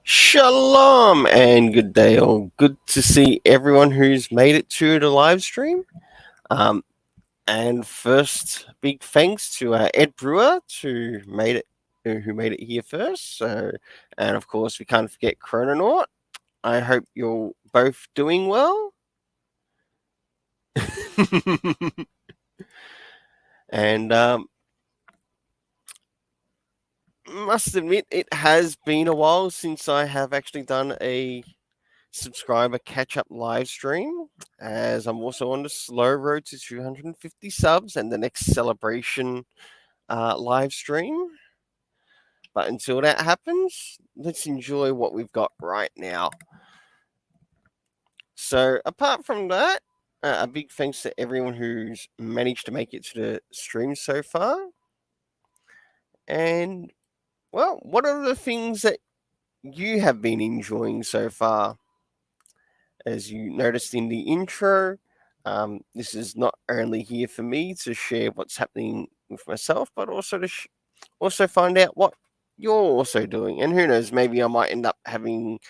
Shalom and good day all. Good to see everyone who's made it to the live stream. And first, big thanks to Ed Brewer who made it here first. And of course, we can't forget Chrononaut. I hope you're both doing well. And must admit, it has been a while since I have actually done a subscriber catch-up live stream, as I'm also on the slow road to 250 subs and the next celebration live stream. But until that happens, let's enjoy what we've got right now. So apart from that, a big thanks to everyone who's managed to make it to the stream so far. And, well, what are the things that you have been enjoying so far? As you noticed in the intro, this is not only here for me to share what's happening with myself, but also to also find out what you're also doing. And who knows, maybe I might end up having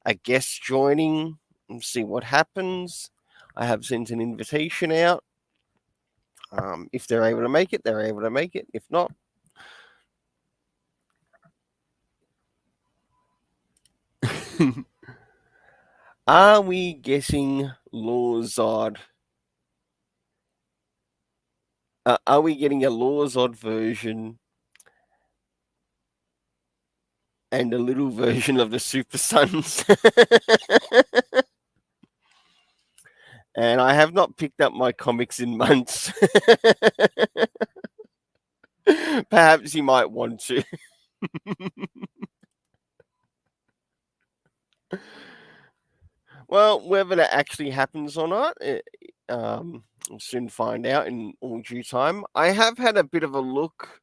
a guest joining and see what happens. I have sent an invitation out. If they're able to make it, they're able to make it. If not, are we getting Lawzod? Are we getting a Lawzod version and a little version of the Super Sons? And I have not picked up my comics in months. Perhaps you might want to. Well, whether that actually happens or not, we'll soon find out in all due time. I have had a bit of a look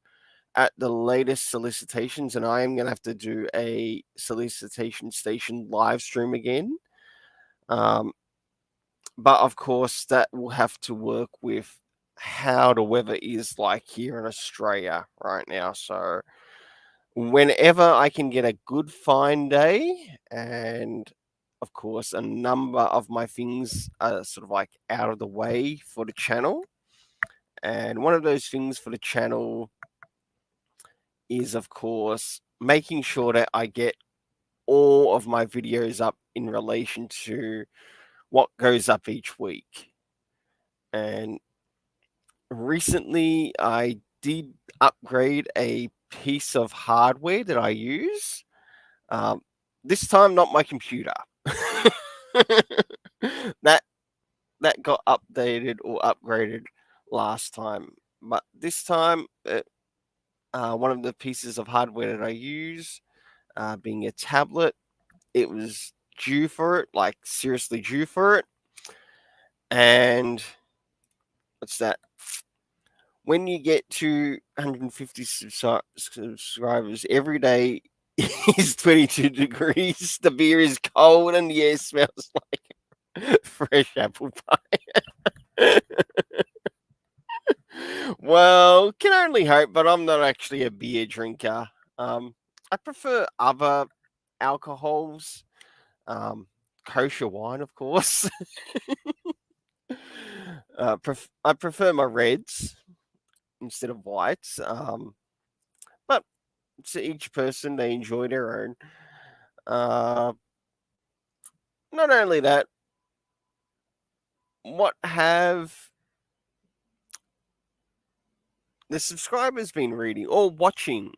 at the latest solicitations, and I am going to have to do a solicitation station live stream again. But of course, that will have to work with how the weather is like here in Australia right now. So, whenever I can get a good fine day, and of course, a number of my things are sort of like out of the way for the channel. And one of those things for the channel is, of course, making sure that I get all of my videos up in relation to what goes up each week. And recently, I did upgrade a piece of hardware that I use. This time, not my computer. that got updated or upgraded last time, but this time, one of the pieces of hardware that I use, being a tablet, it was due for it, like seriously due for it. And what's that? When you get to 150 subscribers, every day is 22 degrees. The beer is cold and the air smells like fresh apple pie. Well, can only hope, but I'm not actually a beer drinker. I prefer other alcohols, kosher wine, of course. I prefer my reds instead of whites. But to each person, they enjoy their own. Not only that, what have the subscribers been reading or watching?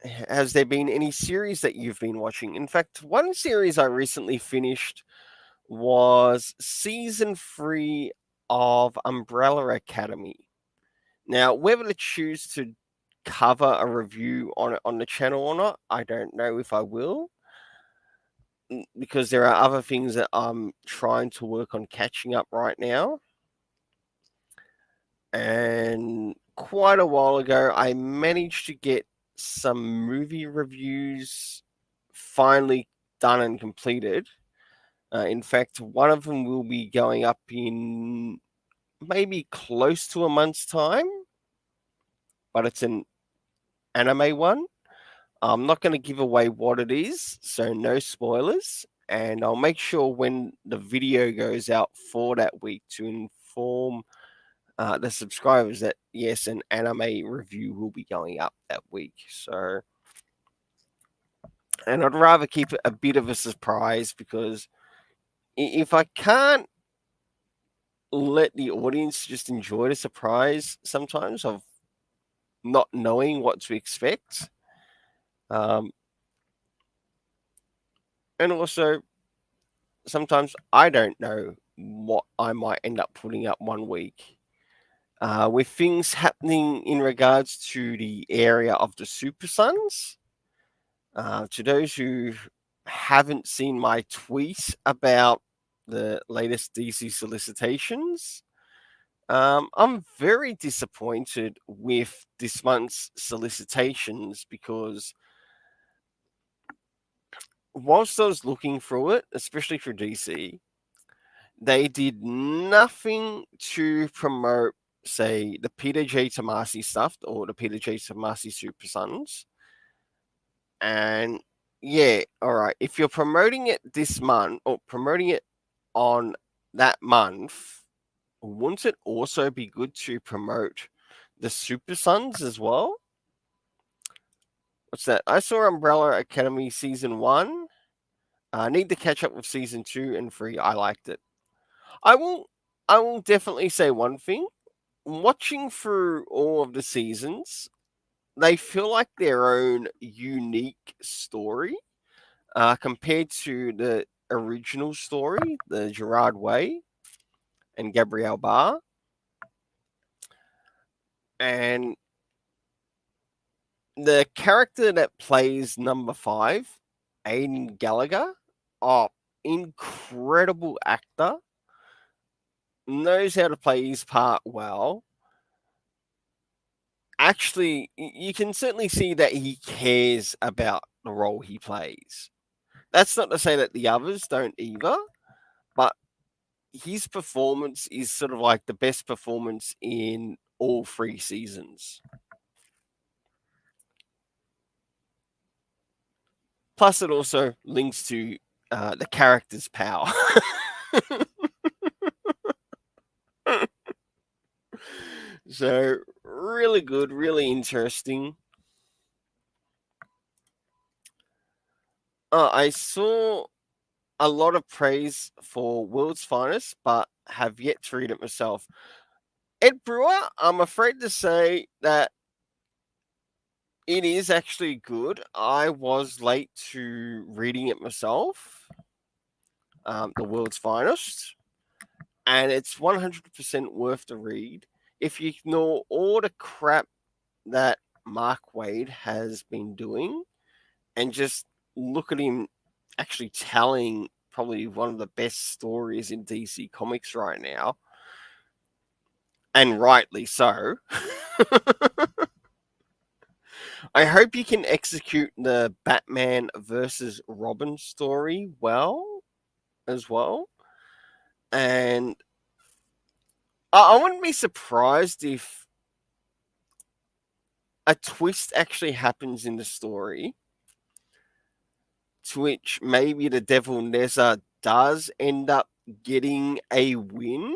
Has there been any series that you've been watching? In fact, one series I recently finished was season 3 of Umbrella Academy. Now, whether to choose to cover a review on it on the channel or not, I don't know if I will, because there are other things that I'm trying to work on catching up right now. And quite a while ago, I managed to get some movie reviews finally done and completed. In fact, one of them will be going up in maybe close to a month's time, but it's an anime one. I'm not going to give away what it is, so no spoilers. And I'll make sure when the video goes out for that week to inform the subscribers that yes, an anime review will be going up that week. So, and I'd rather keep it a bit of a surprise because if I can't let the audience just enjoy the surprise sometimes of not knowing what to expect, um, and also sometimes I don't know what I might end up putting up one week. With things happening in regards to the area of the Super Sons, to those who haven't seen my tweet about the latest DC solicitations, I'm very disappointed with this month's solicitations because whilst I was looking through it, especially for DC, they did nothing to promote, say, the Peter J. Tomasi stuff or the Peter J. Tomasi Super Sons. And yeah, all right. If you're promoting it this month or promoting it on that month, wouldn't it also be good to promote the Super Sons as well? What's that? I saw Umbrella Academy season 1. I need to catch up with season 2 and 3. I liked it. I will I will definitely say one thing. Watching through all of the seasons, they feel like their own unique story compared to the original story, the Gerard Way and Gabrielle Barr. And the character that plays number 5, Aidan Gallagher, oh, incredible actor, knows how to play his part well. Actually, you can certainly see that he cares about the role he plays. That's not to say that the others don't either, but his performance is sort of like the best performance in all 3 seasons. Plus, it also links to the character's power. So, really good, really interesting. I saw a lot of praise for World's Finest, but have yet to read it myself. Ed Brewer, I'm afraid to say that it is actually good. I was late to reading it myself, The World's Finest, and it's 100% worth the read. If you ignore all the crap that Mark Waid has been doing and just look at him actually telling probably one of the best stories in DC Comics right now, and rightly so. I hope you can execute the Batman versus Robin story well as well. And I wouldn't be surprised if a twist actually happens in the story to which maybe the Devil Nezza does end up getting a win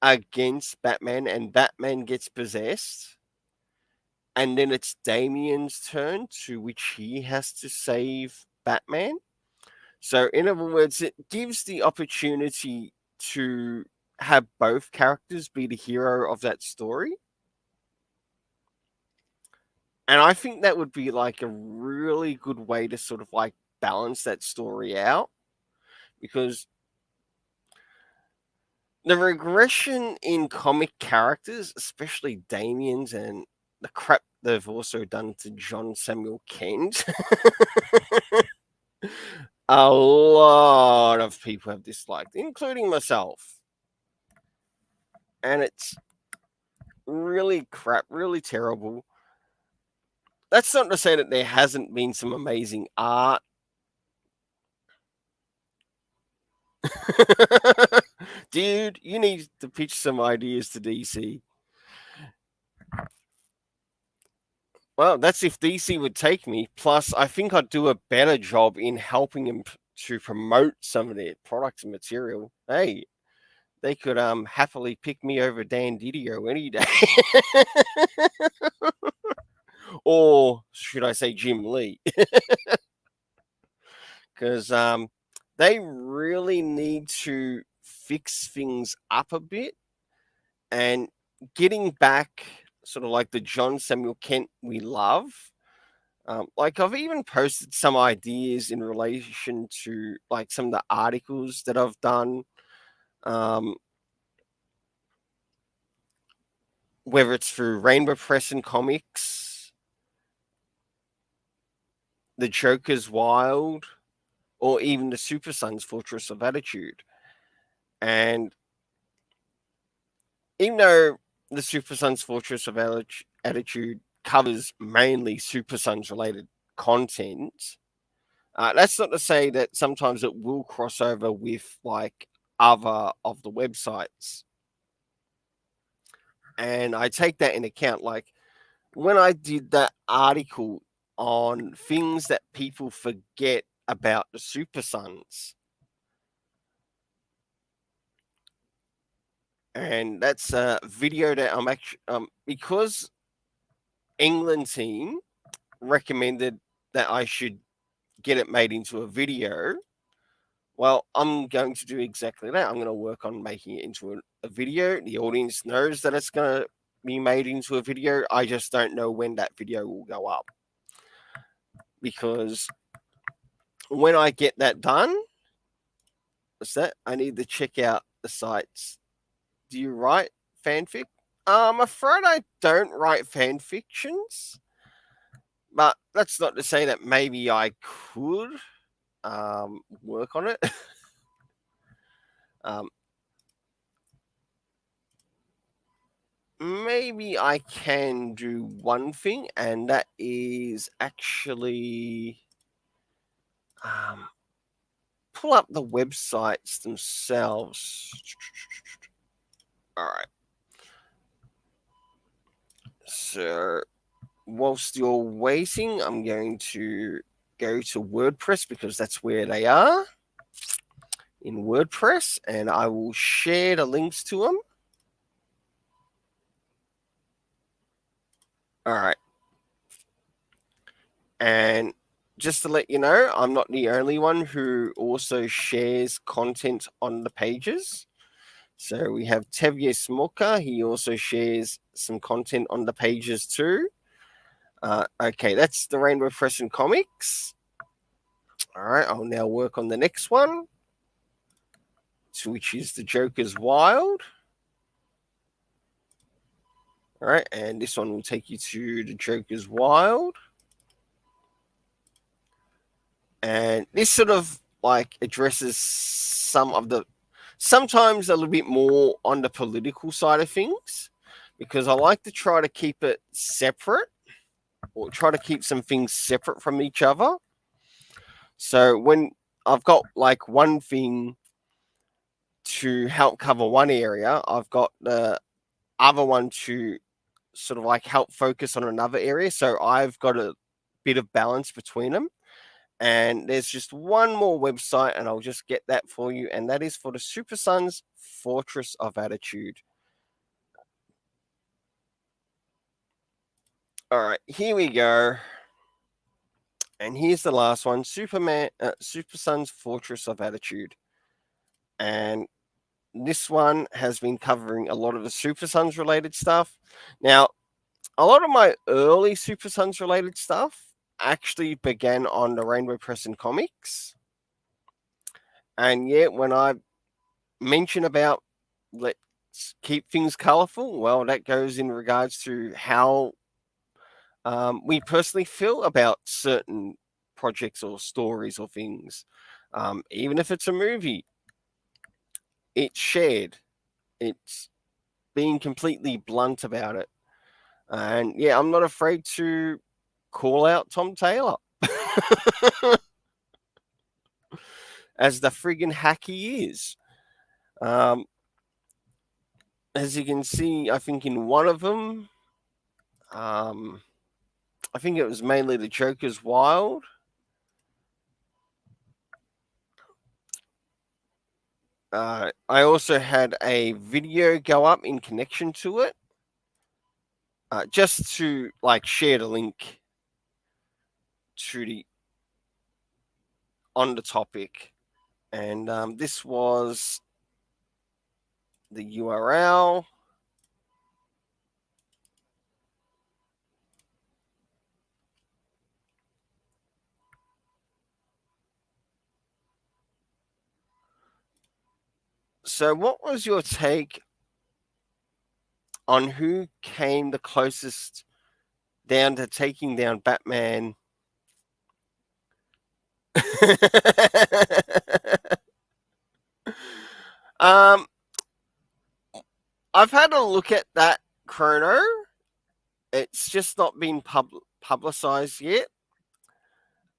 against Batman and Batman gets possessed. And then it's Damian's turn to which he has to save Batman. So, in other words, it gives the opportunity to have both characters be the hero of that story. And I think that would be like a really good way to sort of like balance that story out because the regression in comic characters, especially Damian's and the crap they've also done to John Samuel Kent, a lot of people have disliked, including myself. And it's really crap, really terrible. That's not to say that there hasn't been some amazing art. Dude, you need to pitch some ideas to DC. Well, that's if DC would take me. Plus, I think I'd do a better job in helping them to promote some of their products and material. Hey, they could happily pick me over Dan Didio any day. Or should I say Jim Lee? Because they really need to fix things up a bit and getting back sort of like the John Samuel Kent we love. Like I've even posted some ideas in relation to like some of the articles that I've done, um, whether it's through Rainbow Press and Comics, The Joker's Wild, or even the Super Sons Fortress of Attitude. And even though the Super Sons Fortress of Attitude covers mainly Super Sons related content, that's not to say that sometimes it will cross over with like other of the websites. And I take that in account. Like when I did that article on things that people forget about the Super Sons, and that's a video that I'm actually because England team recommended that I should get it made into a video. Well, I'm going to do exactly that. I'm going to work on making it into a video. The audience knows that it's going to be made into a video. I just don't know when that video will go up. Because when I get that done, what's that? I need to check out the sites. Do you write fanfic? I'm afraid I don't write fan fictions. But that's not to say that maybe I could work on it. um, maybe I can do one thing, and that is actually pull up the websites themselves. All right. So, whilst you're waiting, I'm going to go to WordPress because that's where they are in WordPress, and I will share the links to them. All right. And just to let you know, I'm not the only one who also shares content on the pages. So we have Tevye Smoka. He also shares some content on the pages too. Okay, that's the Rainbow Press and Comics. All right, I'll now work on the next one, which is the Joker's Wild. All right, and this one will take you to the Joker's Wild. And this sort of like addresses some of the, sometimes a little bit more on the political side of things, because I like to try to keep it separate or try to keep some things separate from each other. So when I've got like one thing to help cover one area, I've got the other one to sort of like help focus on another area. So I've got a bit of balance between them. And there's just one more website, and I'll just get that for you. And that is for the Super Sons Fortress of Attitude. All right, here we go. And here's the last one, Super Sons Fortress of Attitude. And this one has been covering a lot of the Super Sons related stuff. Now, a lot of my early Super Sons related stuff actually began on the Rainbow Press and Comics. And yet, when I mention about let's keep things colorful, well, that goes in regards to how we personally feel about certain projects or stories or things. Even if it's a movie, it's shared. It's being completely blunt about it. And yeah, I'm not afraid to call out Tom Taylor as the friggin' hack he is. As you can see, I think in one of them, I think it was mainly the Joker's Wild. I also had a video go up in connection to it, just to like share the link to the on the topic, and this was the URL. So, what was your take on who came the closest down to taking down Batman? um, I've had a look at that chrono. It's just not been publicized yet.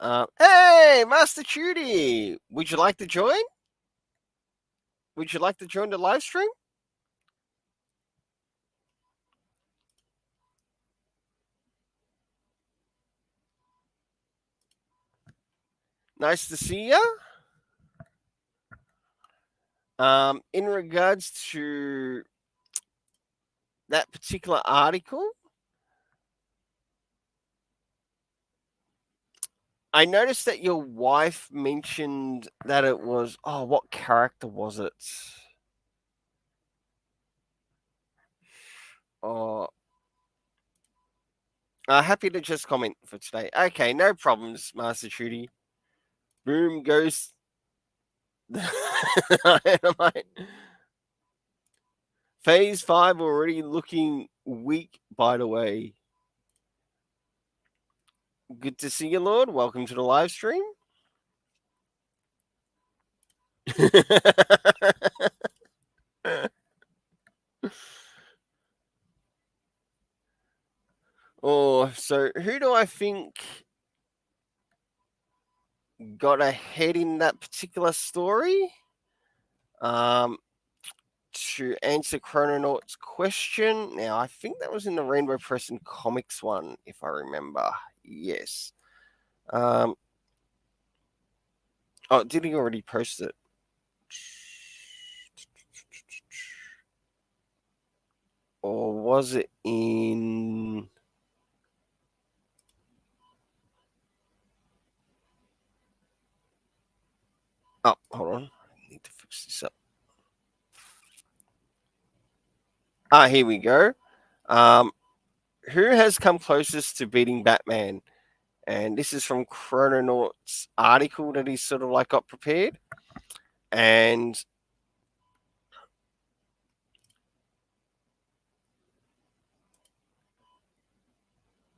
Hey, Master Judy, would you like to join? Would you like to join the live stream? Nice to see you. In regards to that particular article, I noticed that your wife mentioned that it was, oh, what character was it? Oh, happy to just comment for today. Okay, no problems, Master Trudy. Boom goes. Phase 5 already looking weak, by the way. Good to see you, Lord. Welcome to the live stream. Oh, so who do I think got ahead in that particular story? To answer Chrononaut's question, now I think that was in the Rainbow Press and Comics one, if I remember. Yes. Oh, did he already post it? Or was it in... Oh, hold on. I need to fix this up. Here we go. Who has come closest to beating Batman? And this is from Chrononaut's article that he sort of like got prepared. And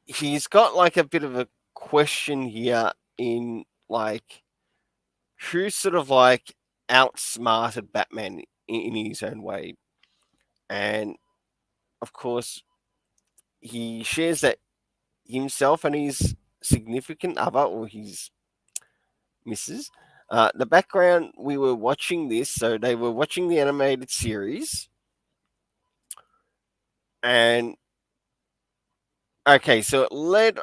he's got like a bit of a question here in like who sort of like outsmarted Batman in his own way. And of course, he shares that himself and his significant other or his missus. The background, we were watching this, so they were watching the animated series. And okay, so it led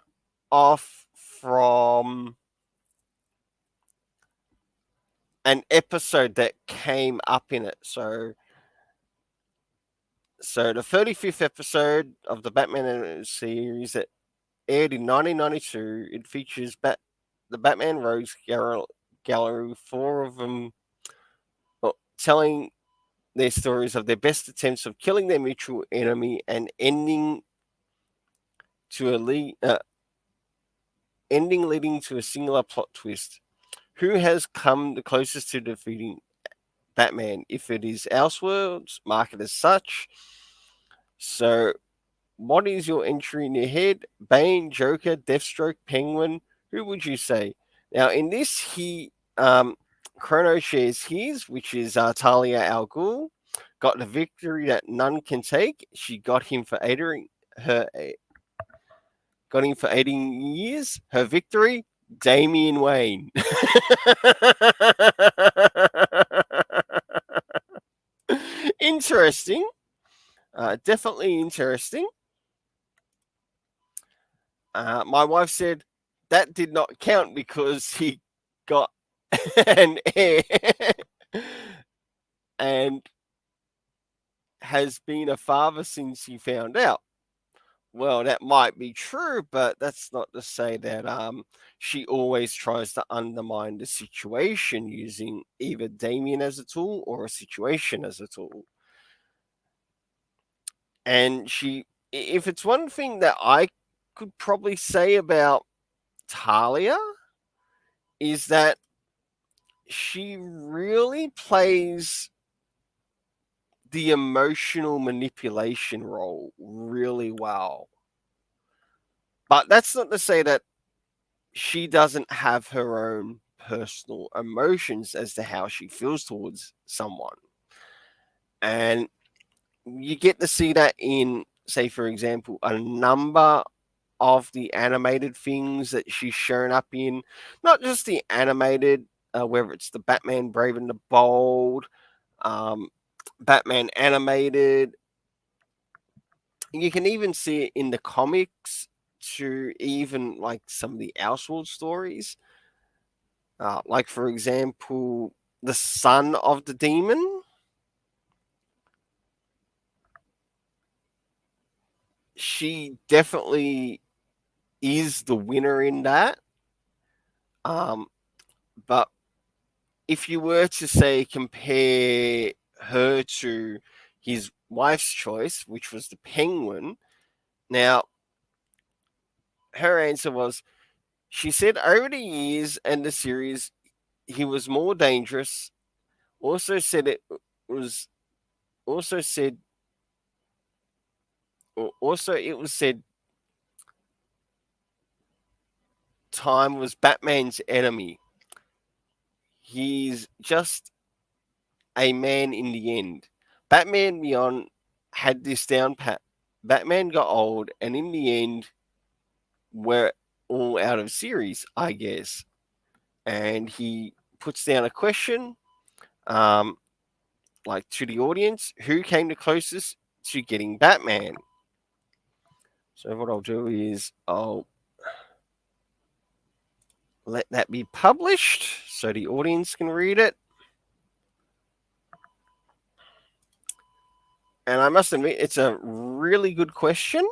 off from an episode that came up in it. So the 35th episode of the Batman animated series that aired in 1992, it features the Batman Rogues Gallery, four of them telling their stories of their best attempts of killing their mutual enemy and ending leading to a singular plot twist. Who has come the closest to defeating Batman? If it is Elseworlds, mark it as such. So, what is your entry in your head? Bane, Joker, Deathstroke, Penguin. Who would you say? Now, in this, Chrono shares his, which is Talia al Ghul. Got the victory that none can take. She got him for got him for 18 years. Her victory, Damian Wayne. Interesting. Definitely interesting. My wife said that did not count because he got an heir and has been a father since he found out. Well, that might be true, but that's not to say that she always tries to undermine the situation using either Damien as a tool or a situation as a tool. And if it's one thing that I could probably say about Talia, is that she really plays the emotional manipulation role really well. But that's not to say that she doesn't have her own personal emotions as to how she feels towards someone. And you get to see that in, say, for example, a number of the animated things that she's shown up in, not just the animated, whether it's the Batman Brave and the Bold, um, Batman animated. You can even see it in the comics, to even like some of the Elseworld stories. Like, for example, the son of the demon. She definitely is the winner in that. Um, but if you were to say compare her to his wife's choice, which was the Penguin, now her answer was, she said over the years and the series, he was more dangerous. Also said it was also said also it was said time was Batman's enemy. He's just a man in the end. Batman Beyond had this down pat. Batman got old, and in the end, we're all out of series, I guess. And he puts down a question, um, like to the audience, who came the closest to getting Batman? So what I'll do is I'll let that be published so the audience can read it. And I must admit, it's a really good question.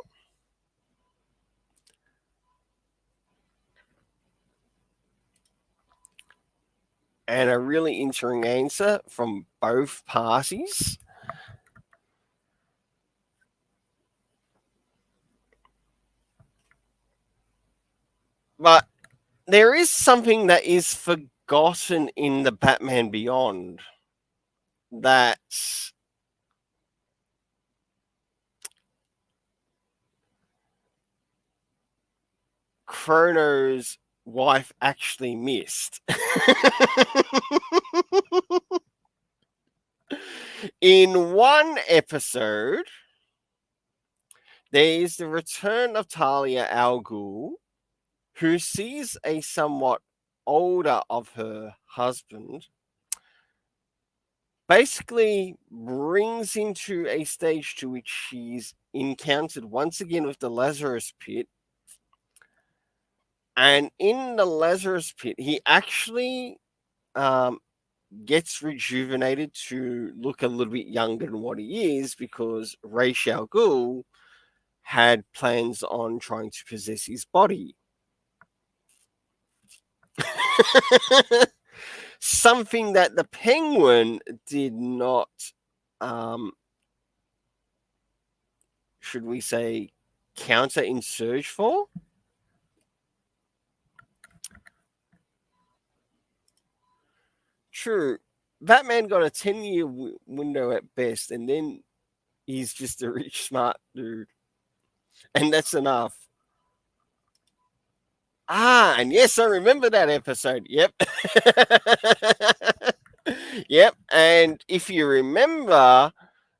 And a really interesting answer from both parties. But there is something that is forgotten in the Batman Beyond, that Chrono's wife actually missed. In one episode, there is the return of Talia al Ghul, who sees a somewhat older of her husband, basically brings him to a stage to which she's encountered once again with the Lazarus Pit. And in the Lazarus Pit, he actually um, gets rejuvenated to look a little bit younger than what he is, because Ra's al Ghul had plans on trying to possess his body. Something that the Penguin did not, um, should we say, counter insurge for. True, Batman got a 10-year window at best, and then he's just a rich, smart dude. And that's enough. Ah, and yes, I remember that episode. Yep. Yep. And if you remember,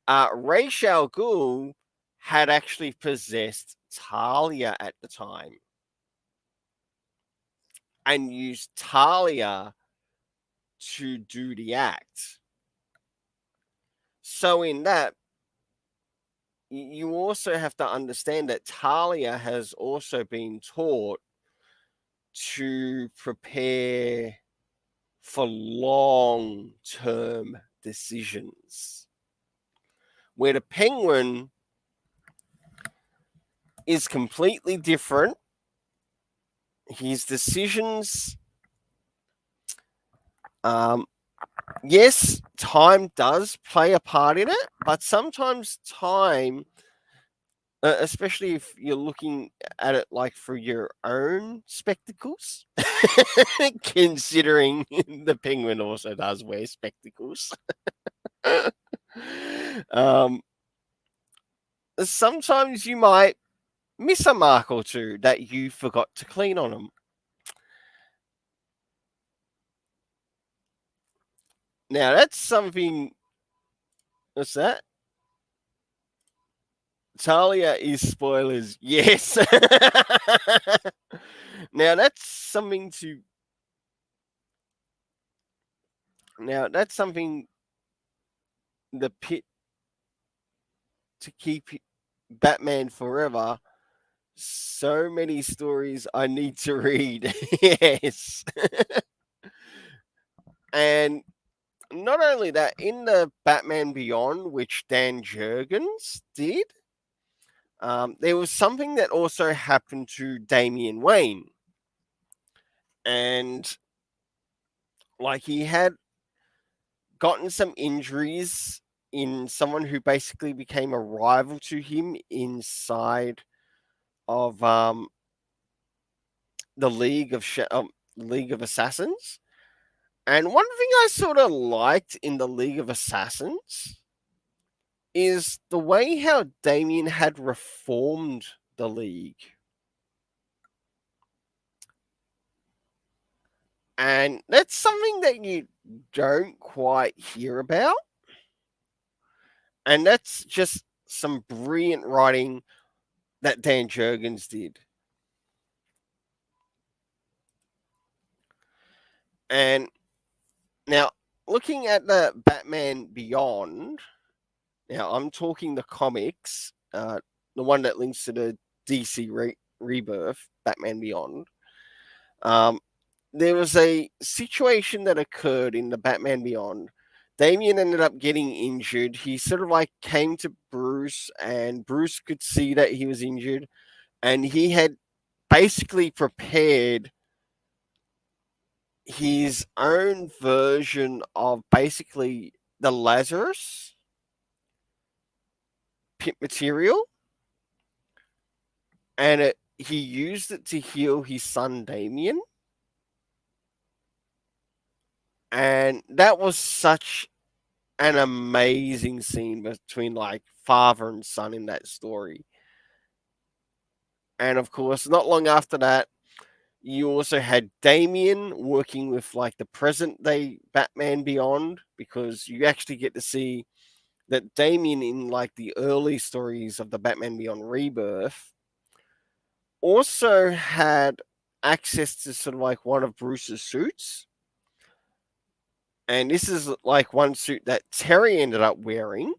Ra's al Ghul had actually possessed Talia at the time and used Talia to do the act. So in that, you also have to understand that Talia has also been taught to prepare for long-term decisions, where the Penguin is completely different. His decisions, yes, time does play a part in it, but sometimes time, especially if you're looking at it like through your own spectacles, considering the Penguin also does wear spectacles. um, Sometimes you might miss a mark or two that you forgot to clean on them. Now that's something. What's that? Talia is spoilers. Yes. Now that's something to. Now that's something the pit to keep Batman forever. So many stories I need to read. Yes. And not only that, in the Batman Beyond, which Dan Jurgens did, there was something that also happened to Damian Wayne. And like he had gotten some injuries in someone who basically became a rival to him inside of the League of Assassins. And one thing I sort of liked in the League of Assassins is the way how Damien had reformed the League. And that's something that you don't quite hear about. And that's just some brilliant writing that Dan Jurgens did. And now, looking at the Batman Beyond, now I'm talking the comics, the one that links to the DC Rebirth, Batman Beyond. There was a situation that occurred in the Batman Beyond. Damian ended up getting injured. He sort of like came to Bruce, and Bruce could see that he was injured, and he had basically prepared his own version of basically the Lazarus pit material, and he used it to heal his son Damien. And that was such an amazing scene between like father and son in that story. And of course, not long after that, you also had Damien working with like the present day Batman Beyond, because you actually get to see that Damien in like the early stories of the Batman Beyond Rebirth also had access to sort of like one of Bruce's suits. And this is like one suit that Terry ended up wearing.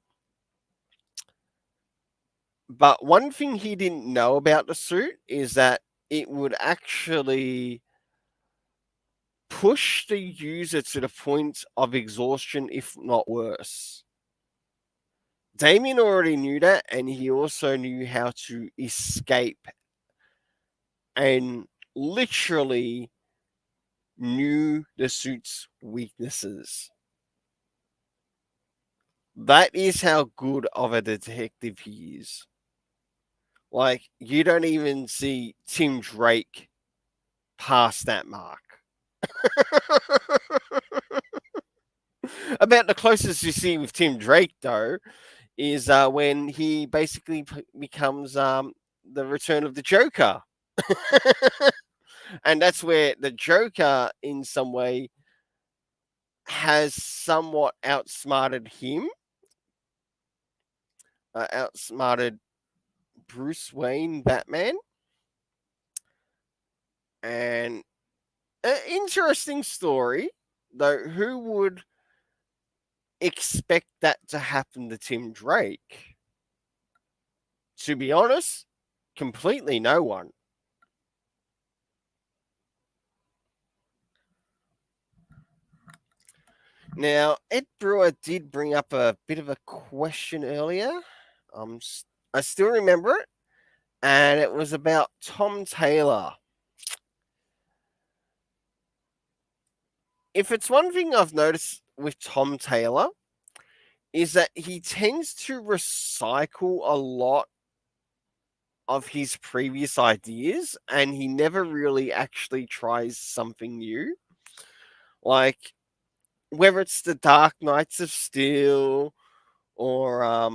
But one thing he didn't know about the suit is that it would actually push the user to the point of exhaustion, if not worse. Damien already knew that, and he also knew how to escape and literally knew the suit's weaknesses. That is how good of a detective he is. Like, you don't even see Tim Drake past that mark. About the closest you see with Tim Drake, though, is when he basically becomes the return of the Joker. And that's where the Joker, in some way, has somewhat outsmarted him, outsmarted Bruce Wayne, Batman. And an interesting story, though. Who would expect that to happen to Tim Drake? To be honest, completely no one. Now, Ed Brewer did bring up a bit of a question earlier. I still remember it, and it was about Tom Taylor. If it's one thing I've noticed with Tom Taylor, is that he tends to recycle a lot of his previous ideas and he never really actually tries something new. Like whether it's the Dark Knights of Steel or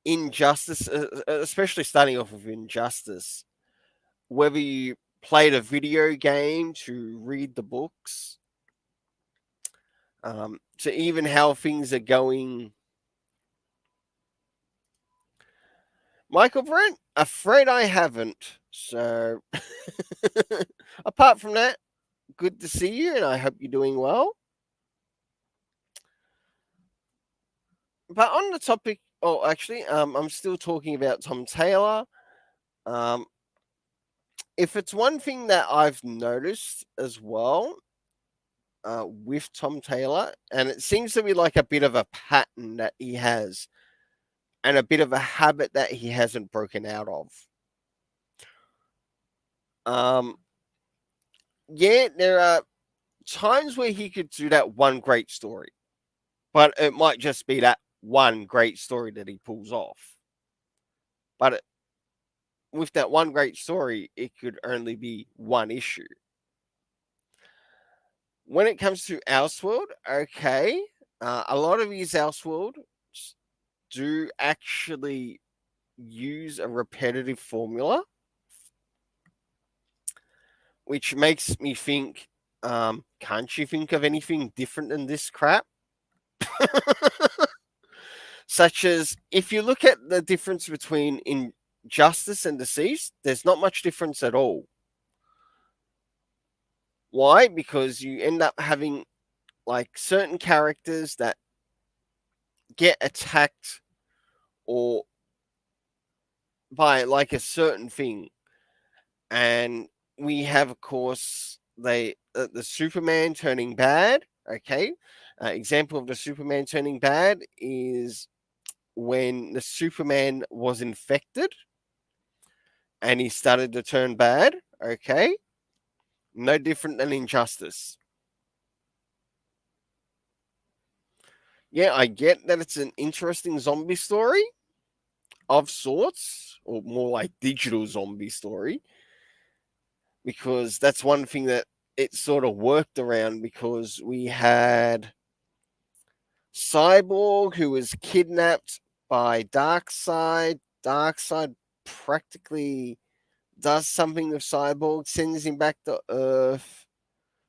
Injustice, especially starting off with Injustice, whether you played a video game to read the books, to even how things are going. Michael Brent, afraid I haven't. So, apart from that, good to see you, and I hope you're doing well. But on the topic, oh, actually, I'm still talking about Tom Taylor. Um, if it's one thing that I've noticed as well with Tom Taylor, and it seems to be like a bit of a pattern that he has, and a bit of a habit that he hasn't broken out of. Um, yeah, there are times where he could do that one great story, but it might just be that one great story that he pulls off. But with that one great story, it could only be one issue. When it comes to Elseworld, okay, a lot of these Elseworld do actually use a repetitive formula, which makes me think, can't you think of anything different than this crap? Such as, if you look at the difference between Injustice and Deceased, there's not much difference at all. Why? Because you end up having like certain characters that get attacked or by like a certain thing, and we have, of course, the Superman turning bad. Okay, example of the Superman turning bad is when the Superman was infected and he started to turn bad. Okay, no different than Injustice. Yeah, I get that it's an interesting zombie story of sorts, or more like digital zombie story, because that's one thing that it sort of worked around, because we had Cyborg who was kidnapped by Darkseid. Darkseid practically does something with Cyborg, sends him back to Earth.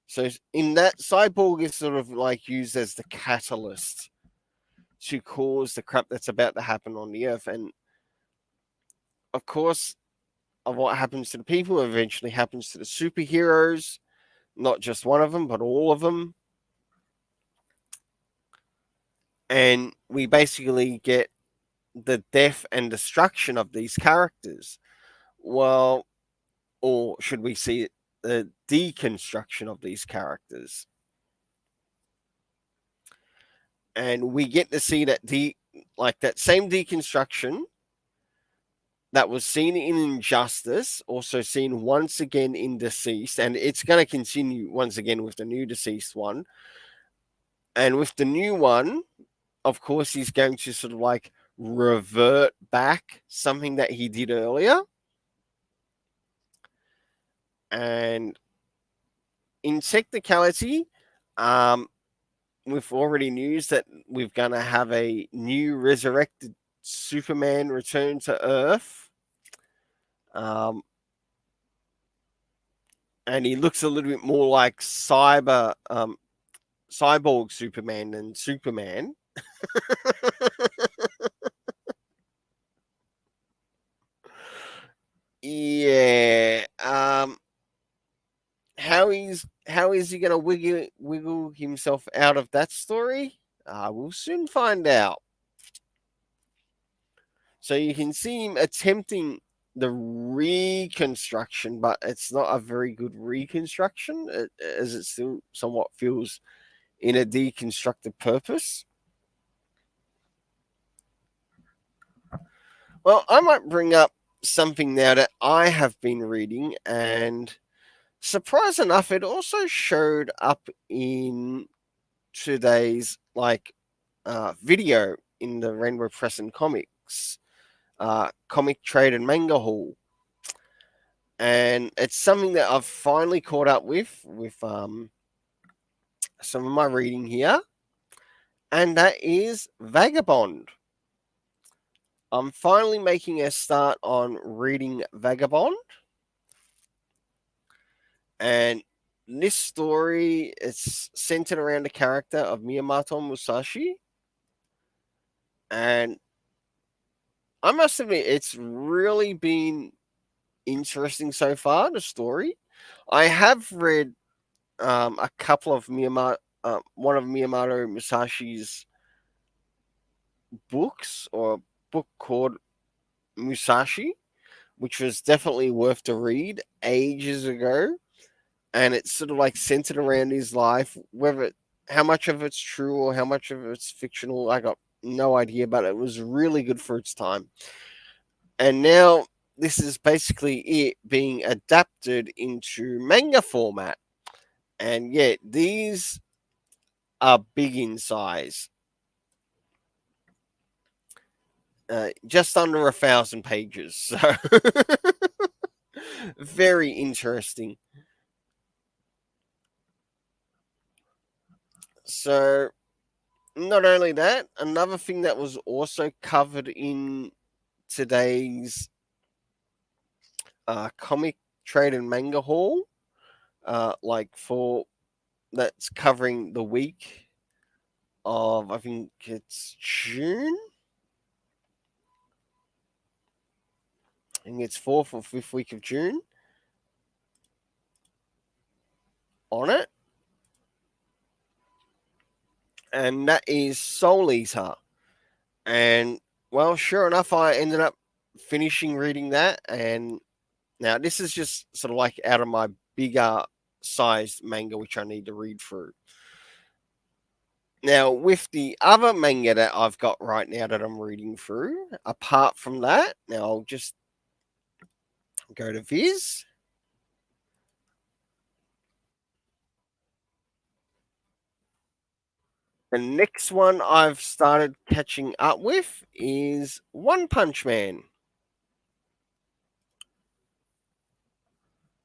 So in that, Cyborg is sort of like used as the catalyst to cause the crap that's about to happen on the Earth. And of course, of what happens to the people eventually happens to the superheroes, not just one of them, but all of them. And we basically get the death and destruction of these characters. Well, or should we see it, the deconstruction of these characters? And we get to see that that same deconstruction that was seen in Injustice, also seen once again in Deceased, and it's going to continue once again with the new Deceased one. And with the new one, of course, he's going to sort of like revert back something that he did earlier. And in technicality, we've already news that we're going to have a new resurrected Superman return to Earth. And he looks a little bit more like cyborg Superman than Superman. Yeah. How is he going to wiggle himself out of that story? We'll soon find out. So you can see him attempting the reconstruction, but it's not a very good reconstruction, as it still somewhat feels in a deconstructed purpose. Well, I might bring up something now that I have been reading, and surprise enough, it also showed up in today's video in the Rainbow Press and Comics comic trade and manga hall, and it's something that I've finally caught up with some of my reading here, and that is Vagabond. I'm finally making a start on reading Vagabond, and this story is centered around the character of Miyamoto Musashi, and I must admit it's really been interesting so far. The story, I have read a couple of one of Miyamoto Musashi's books, or a book called Musashi, which was definitely worth to read ages ago. And it's sort of like centered around his life, how much of it's true or how much of it's fictional, I got no idea, but it was really good for its time. And now this is basically it being adapted into manga format. And yet these are big in size. Just under 1,000 pages. So very interesting. So not only that, another thing that was also covered in today's comic trade and manga hall, like for that's covering the week of, I think it's June. I think it's 4th or 5th week of June on it. And that is Soul Eater. And well, sure enough, I ended up finishing reading that. And now this is just sort of like out of my bigger sized manga, which I need to read through. Now, with the other manga that I've got right now that I'm reading through, apart from that, now I'll just go to Viz. The next one I've started catching up with is One Punch Man.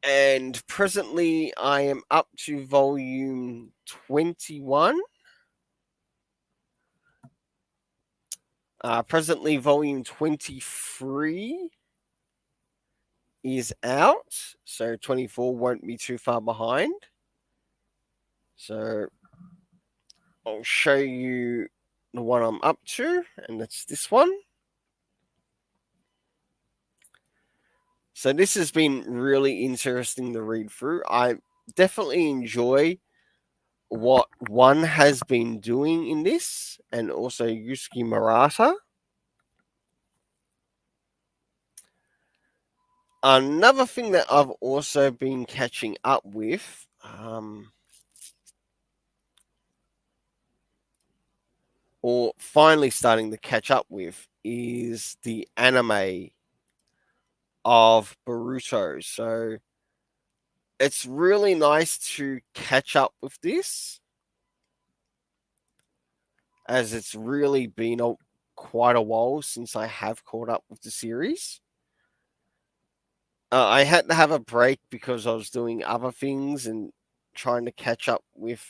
And presently I am up to volume 21. Presently, volume 23 is out, so 24 won't be too far behind. So I'll show you the one I'm up to, and that's this one. So this has been really interesting to read through. I definitely enjoy what One has been doing in this, and also Yusuke Murata. Another thing that I've also been catching up with, or finally starting to catch up with, is the anime of Boruto. So it's really nice to catch up with this, as it's really been quite a while since I have caught up with the series. I had to have a break because I was doing other things and trying to catch up with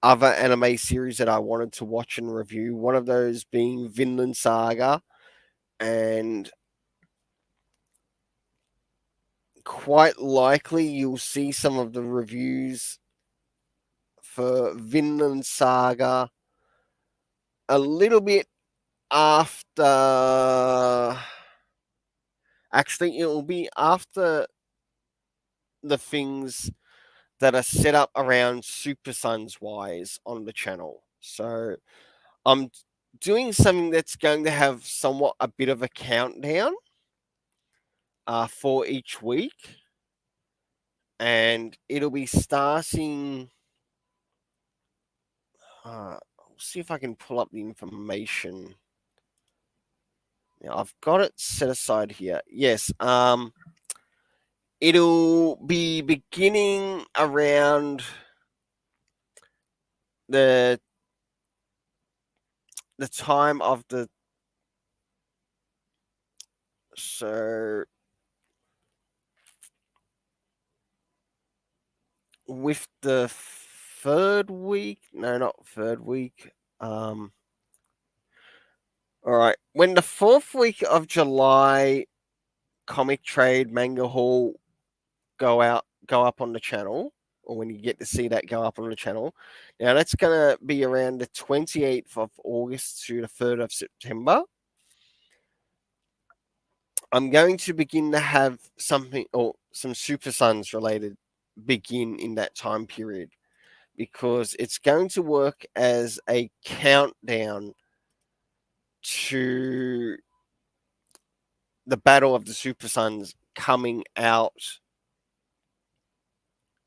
other anime series that I wanted to watch and review. One of those being Vinland Saga, and quite likely you'll see some of the reviews for Vinland Saga a little bit after. Actually, it will be after the things that are set up around Super Sons wise on the channel. So I'm doing something that's going to have somewhat a bit of a countdown for each week, and it'll be starting. I'll see if I can pull up the information. Now, I've got it set aside here. Yes. It'll be beginning around the time of the so with the third week. No, not third week. All right. When the fourth week of July comic trade manga haul go up on the channel, or when you get to see that go up on the channel. Now that's gonna be around the 28th of August to the 3rd of September. I'm going to begin to have something or some Super Sons related begin in that time period, because it's going to work as a countdown to the Battle of the Super Sons coming out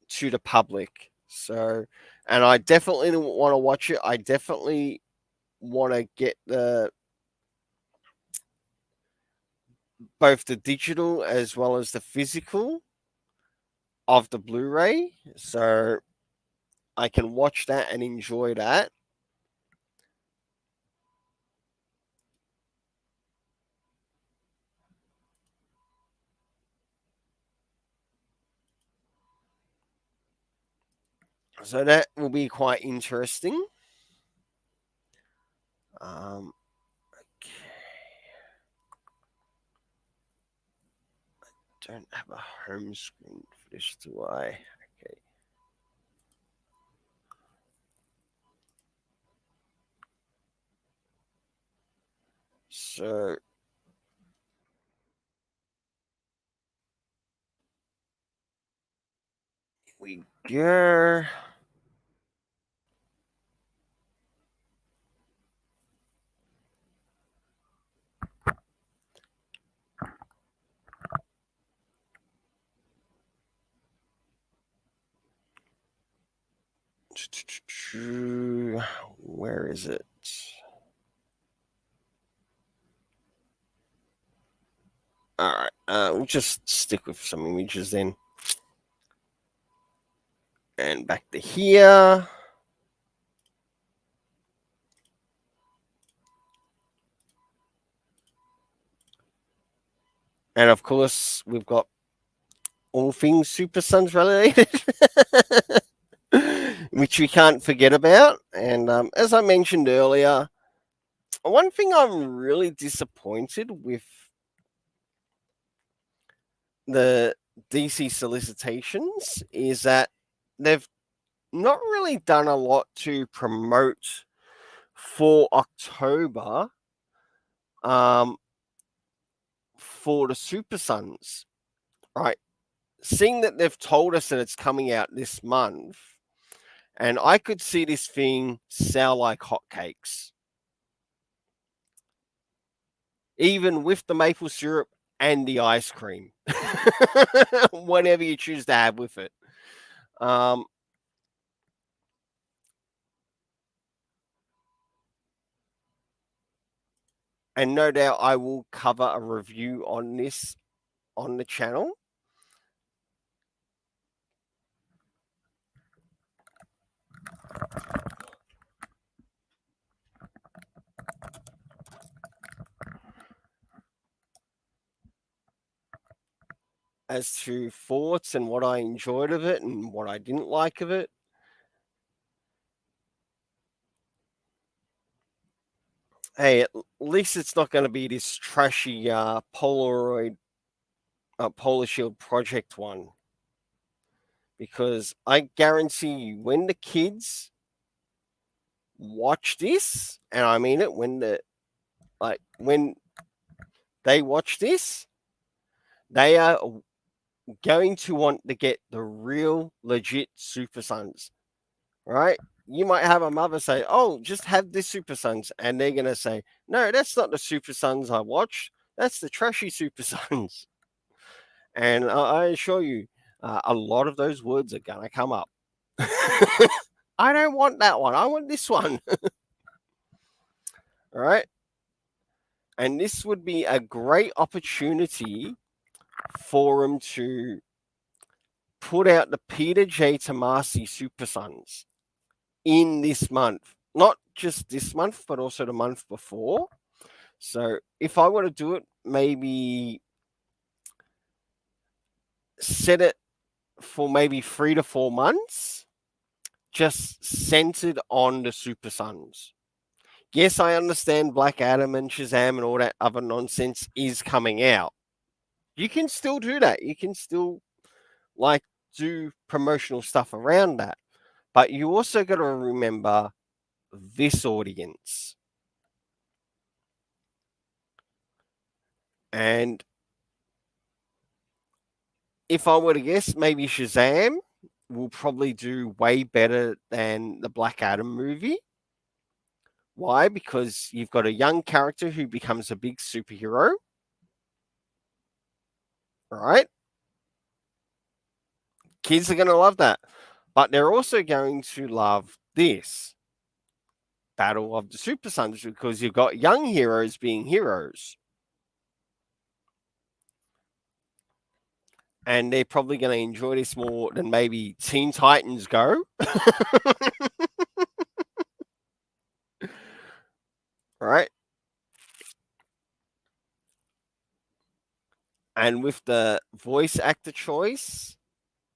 to the public. So, and I definitely want to watch it. I definitely want to get both the digital as well as the physical of the Blu-ray, so I can watch that and enjoy that. So that will be quite interesting. Okay. Don't have a home screen for this, do I? Okay. So we go. Where is it? All right. We'll just stick with some images then. And back to here. And of course, we've got all things Super Sons related, which we can't forget about. And as I mentioned earlier, one thing I'm really disappointed with the DC solicitations is that they've not really done a lot to promote for October for the Super Sons, right? Seeing that they've told us that it's coming out this month, and I could see this thing sell like hotcakes, even with the maple syrup and the ice cream, whatever you choose to have with it. And no doubt I will cover a review on this on the channel. As to thoughts and what I enjoyed of it and what I didn't like of it. Hey, at least it's not going to be this trashy Polaroid Polar Shield Project one, because I guarantee you, when the kids watch this, and I mean it, when they watch this, they are going to want to get the real legit Super Sons. right? You might have a mother say, "Oh, just have this Super Sons," and they're gonna say, "No, that's not the Super Sons I watched. That's the trashy Super Sons." And I assure you, a lot of those words are gonna come up. I don't want that one. I want this one. All right. And this would be a great opportunity for them to put out the Peter J. Tomasi Super Sons in this month. Not just this month, but also the month before. So if I were to do it, maybe set it for maybe 3 to 4 months, just centered on the Super Sons. Yes, I understand Black Adam and Shazam and all that other nonsense is coming out. You can still do that. You can still like do promotional stuff around that. But you also got to remember this audience. And if I were to guess, maybe Shazam will probably do way better than the Black Adam movie. Why? Because you've got a young character who becomes a big superhero, right? Kids are going to love that. But they're also going to love this Battle of the Super Sons because you've got young heroes being heroes. And they're probably going to enjoy this more than maybe Teen Titans Go. Right? And with the voice actor choice,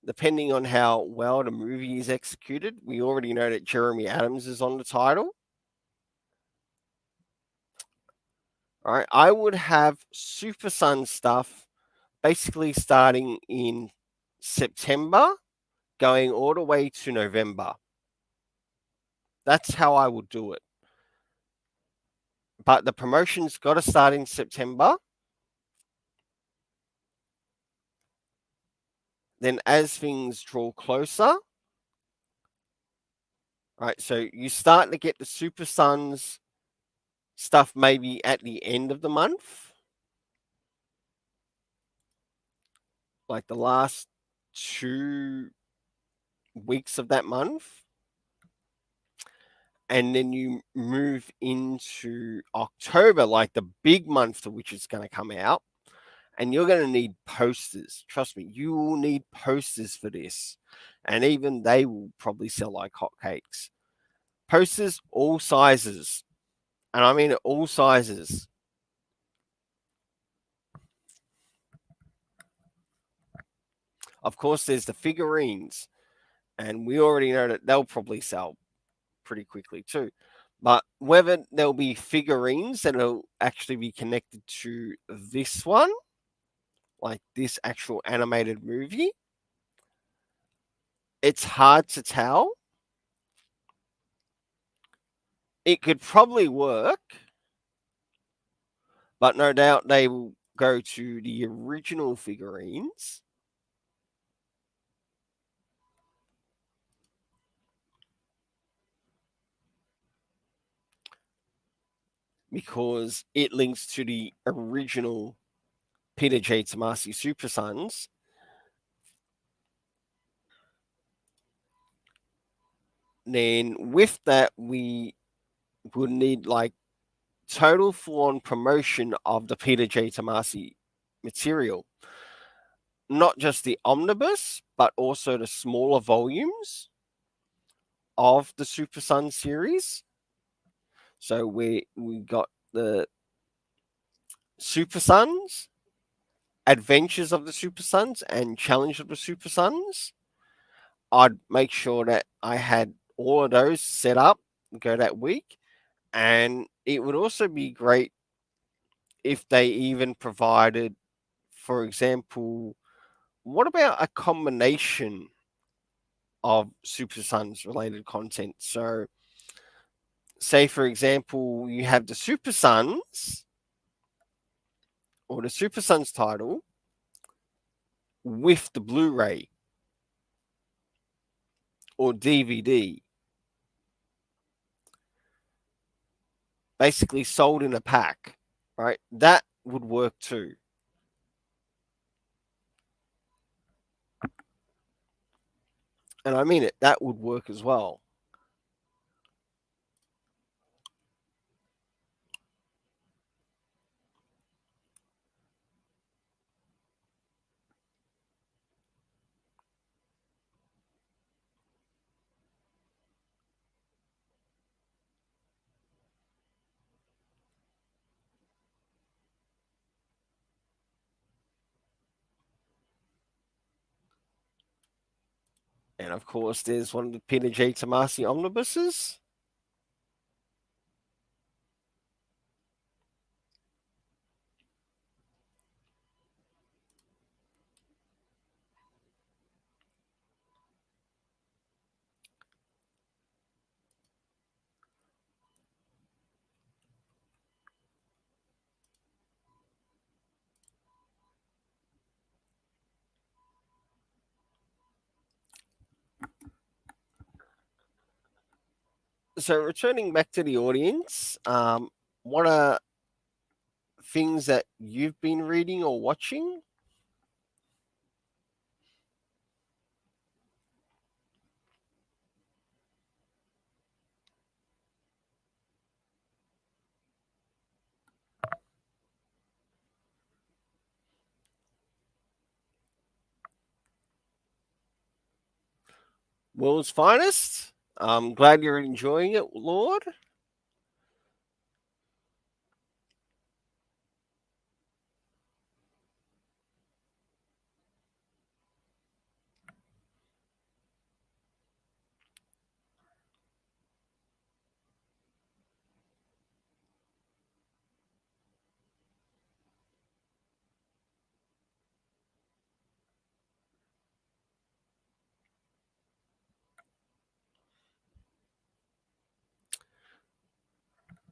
depending on how well the movie is executed, we already know that Jeremy Adams is on the title. All right, I would have Super Sun stuff basically starting in September, going all the way to November. That's how I would do it. But the promotion's got to start in September. Then, as things draw closer, right? So you start to get the Super Sons stuff maybe at the end of the month, like the last 2 weeks of that month. And then you move into October, like the big month to which it's going to come out. And you're going to need posters. Trust me, you will need posters for this. And even they will probably sell like hotcakes. Posters, all sizes. And I mean all sizes. Of course, there's the figurines. And we already know that they'll probably sell pretty quickly too. But whether there'll be figurines that'll actually be connected to this one, like this actual animated movie, it's hard to tell. It could probably work, but no doubt they will go to the original figurines. Because it links to the original Peter J. Tomasi Super Sons. Then with that, we would need like total full-on promotion of the Peter J. Tomasi material. Not just the omnibus, but also the smaller volumes of the Super Sun series. So we got the Super Sons, Adventures of the Super Sons, and Challenge of the Super Sons. I'd make sure that I had all of those set up, go that week. And it would also be great if they even provided, for example, what about a combination of Super Sons related content? So, say, for example, you have the Super Sons or the Super Sons title with the Blu ray or DVD. basically sold in a pack, right? That would work too. And I mean it, that would work as well. And of course, there's one of the Peter J. Tomasi omnibuses. So, returning back to the audience, what are things that you've been reading or watching? World's Finest. I'm glad you're enjoying it, Lord.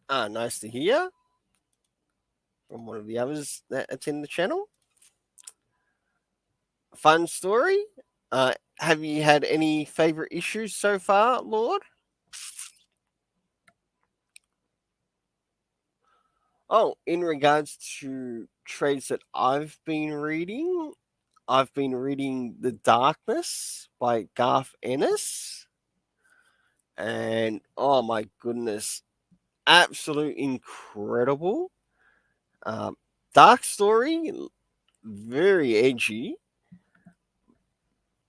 Nice to hear from one of the others that attend the channel. Fun story. Have you had any favorite issues so far, Lord? Oh, in regards to trades that I've been reading The Darkness by Garth Ennis. And oh my goodness, absolute incredible. Um, Dark story, very edgy.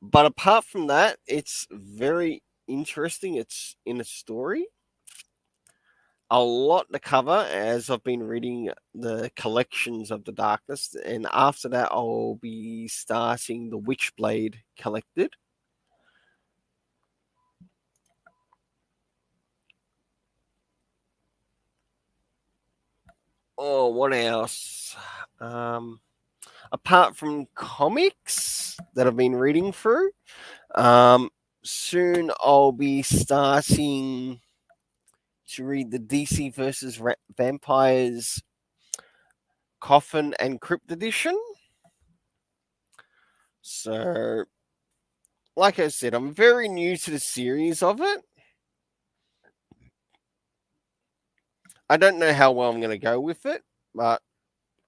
But apart from that, it's very interesting. It's in a story. A lot to cover as I've been reading the collections of the darkness, and after that, I'll be starting the Witchblade collected. Oh, what else? Um, Apart from comics that I've been reading through, um, soon I'll be starting to read the DC versus Vampires Coffin and Crypt edition. So, like I said, I'm very new to the series of it. I don't know how well I'm going to go with it, but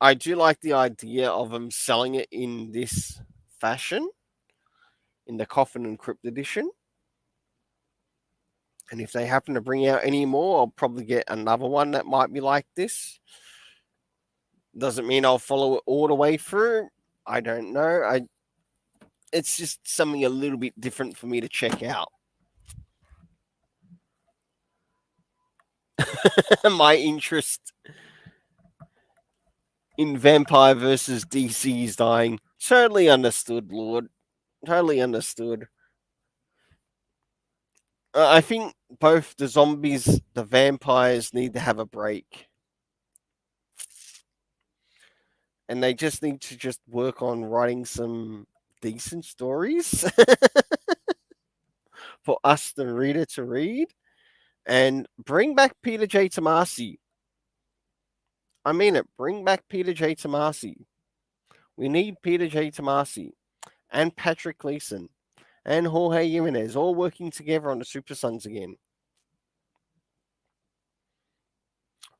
I do like the idea of them selling it in this fashion, in the Coffin and Crypt edition. And if they happen to bring out any more, I'll probably get another one that might be like this. Doesn't mean I'll follow it all the way through. I don't know. It's just something a little bit different for me to check out. My interest in Vampire versus DC is dying. Totally understood, Lord. Totally understood. I think both the zombies, the vampires need to have a break. And they just need to just work on writing some decent stories for us, the reader, to read. And bring back Peter J. Tomasi. I mean it. Bring back Peter J. Tomasi. We need Peter J. Tomasi and Patrick Gleason and Jorge Jimenez all working together on the Super Sons again.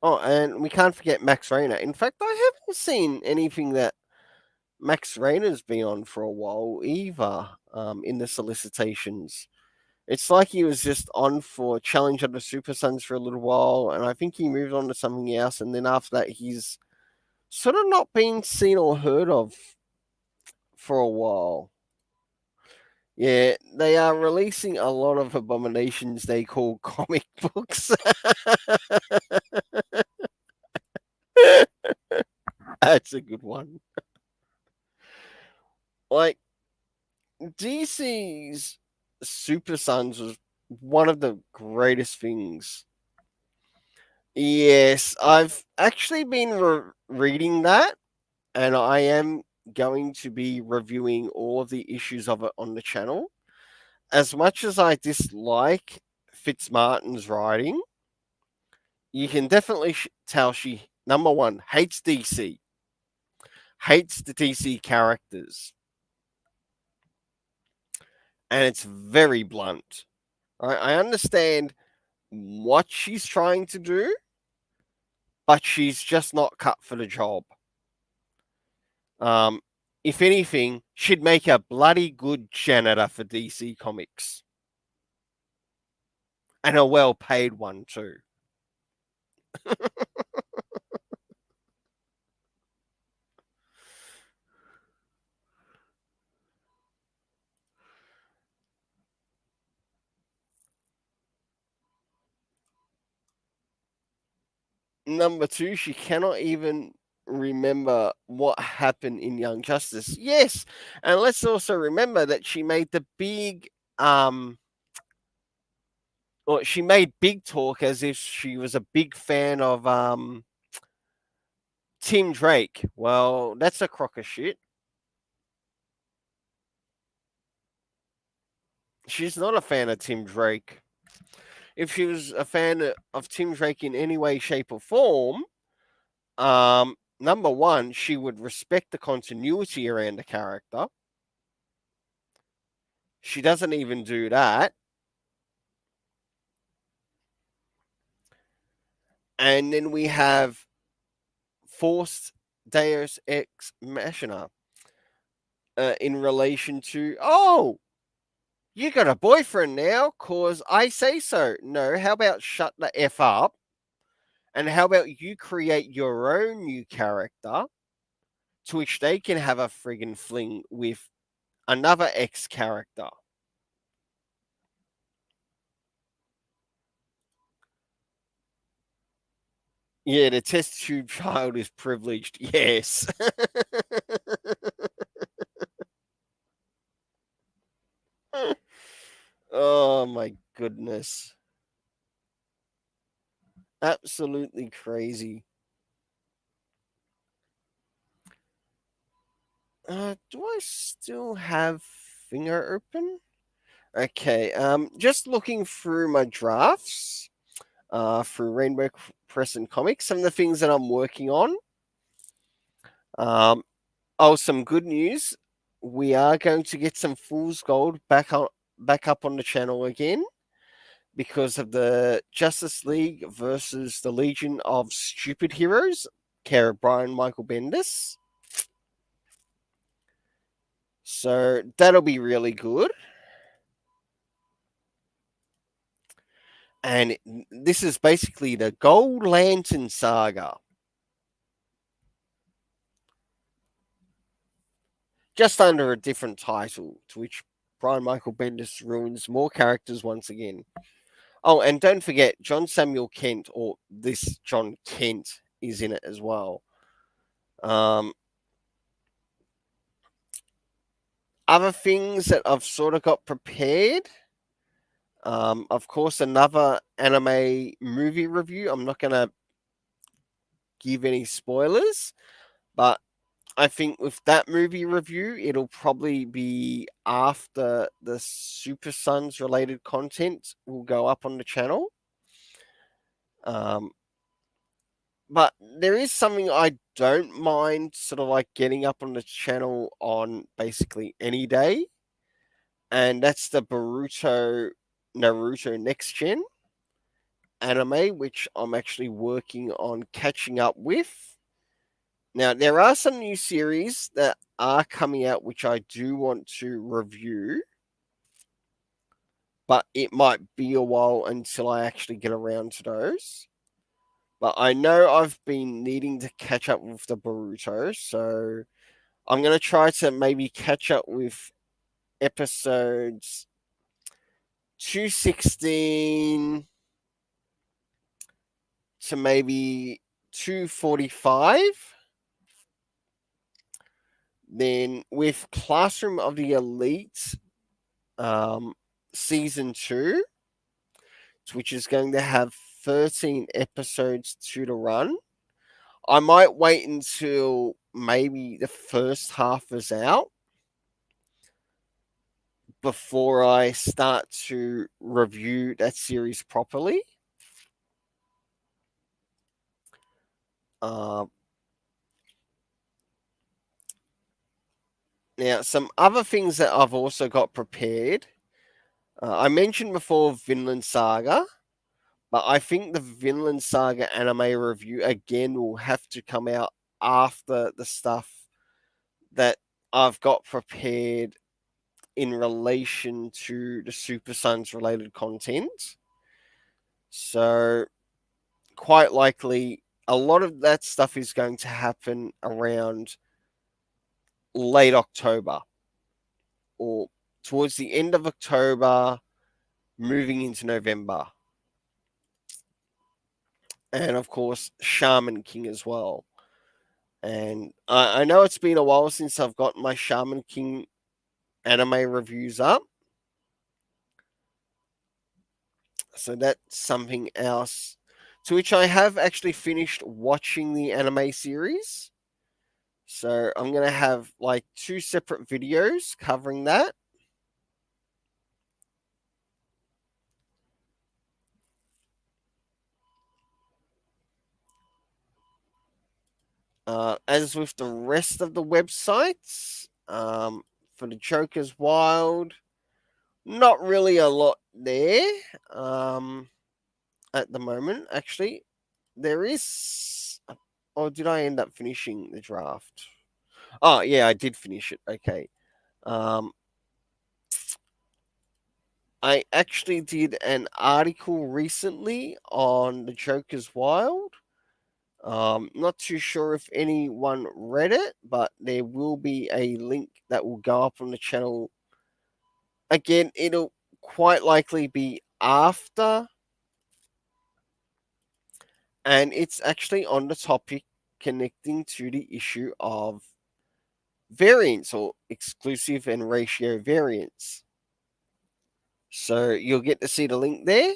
Oh, and we can't forget Max Rayner. In fact, I haven't seen anything that Max Rayner's been on for a while either, in the solicitations. It's like he was just on for Challenge of the Super Sons for a little while, and I think he moved on to something else, and then after that, he's sort of not been seen or heard of for a while. Yeah, they are releasing a lot of abominations they call comic books. That's a good one. Like, DC's Super Sons was one of the greatest things. Yes, I've actually been reading that, and I am going to be reviewing all of the issues of it on the channel. As much as I dislike Fitzmartin's writing, you can definitely tell she, number one, hates DC, hates the DC characters, and it's very blunt. I understand what she's trying to do, but she's just not cut for the job. Um, if anything, she'd make a bloody good janitor for DC Comics. And a well paid one, too. Number two, she cannot even remember what happened in Young Justice. Yes, and let's also remember that she made the big or she made big talk as if she was a big fan of Tim Drake. Well, that's a crock of shit. She's not a fan of Tim Drake. If she was a fan of Tim Drake in any way, shape, or form, number one, she would respect the continuity around the character. She doesn't even do that. And then we have forced Deus Ex Machina in relation to, oh, you got a boyfriend now, cause I say so. No, how about shut the F up? And how about you create your own new character to which they can have a friggin' fling with another ex character? Yeah, the test tube child is privileged. Yes. Oh my goodness. Absolutely crazy. Do I still have Finger open? Okay, just looking through my drafts, through Rainbow Press and Comics, some of the things that I'm working on. Um, some good news. We are going to get some Fool's Gold back up on the channel again because of the Justice League versus the Legion of Stupid Heroes, care of Brian Michael Bendis. So that'll be really good. And this is basically the Gold Lantern Saga. Just under a different title, to which Brian Michael Bendis ruins more characters once again. Oh, and don't forget, John Samuel Kent, or this John Kent, is in it as well. Other things that I've sort of got prepared. Of course, another anime movie review. I'm not going to give any spoilers, but I think with that movie review, it'll probably be after the Super Sons related content will go up on the channel. But there is something I don't mind sort of like getting up on the channel on basically any day, and that's the Naruto Next Gen. anime, which I'm actually working on catching up with. Now, there are some new series that are coming out which I do want to review, but it might be a while until I actually get around to those. But I know I've been needing to catch up with the Boruto, so I'm going to try to maybe catch up with episodes 216 to maybe 245. Then with Classroom of the Elite season 2, which is going to have 13 episodes to the run. I might wait until maybe the first half is out before I start to review that series properly. Now, some other things that I've also got prepared. I mentioned before Vinland Saga, but I think the Vinland Saga anime review again will have to come out after the stuff that I've got prepared in relation to the Super Sons related content. So, quite likely, a lot of that stuff is going to happen around late October or towards the end of October, moving into November. And of course, Shaman King as well. And I know it's been a while since I've got my Shaman King anime reviews up. So that's something else to which I have actually finished watching the anime series. So I'm going to have like 2 separate videos covering that. As with the rest of the websites, for the Joker's Wild, not really a lot there at the moment. Actually, there is. Or did I end up finishing the draft? Oh, yeah, I did finish it. Okay. I actually did an article recently on the Joker's Wild. Not too sure if anyone read it, but there will be a link that will go up on the channel. Again, it'll quite likely be after, and it's actually on the topic connecting to the issue of variance or exclusive and ratio variance. So you'll get to see the link there.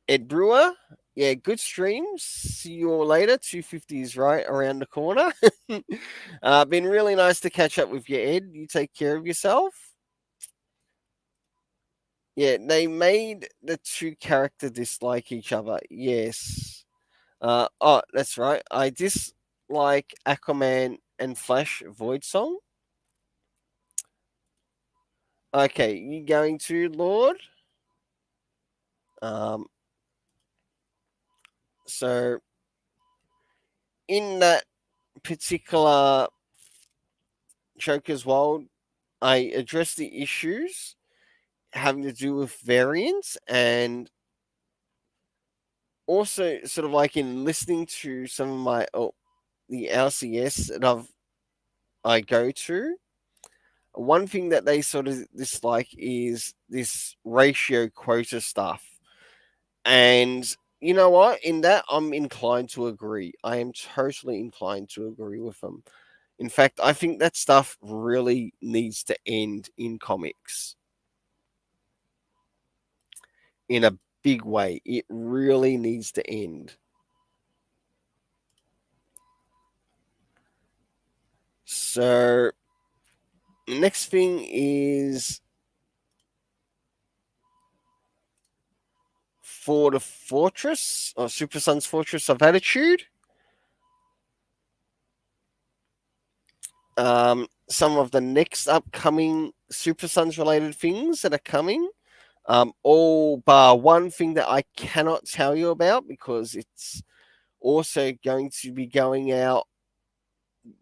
Ed Brewer, yeah, good streams. See you all later. 250 is right around the corner. Been really nice to catch up with you, Ed. You take care of yourself. Yeah, they made the 2 characters dislike each other. Yes. Oh, that's right. I dislike Aquaman and Flash Void Song. Okay, you going to Lord? So in that particular Joker's World, I address the issues having to do with variance and also sort of like in listening to some of my the LCS that I go to. One thing that they sort of dislike is this ratio quota stuff. And you know what? In that, I'm inclined to agree. I am totally inclined to agree with them. In fact, I think that stuff really needs to end in comics in a big way. It really needs to end. So, next thing is for the Fortress or Super Sun's Fortress of Attitude. some of the next upcoming Super Sons related things that are coming. All bar one thing that I cannot tell you about because it's also going to be going out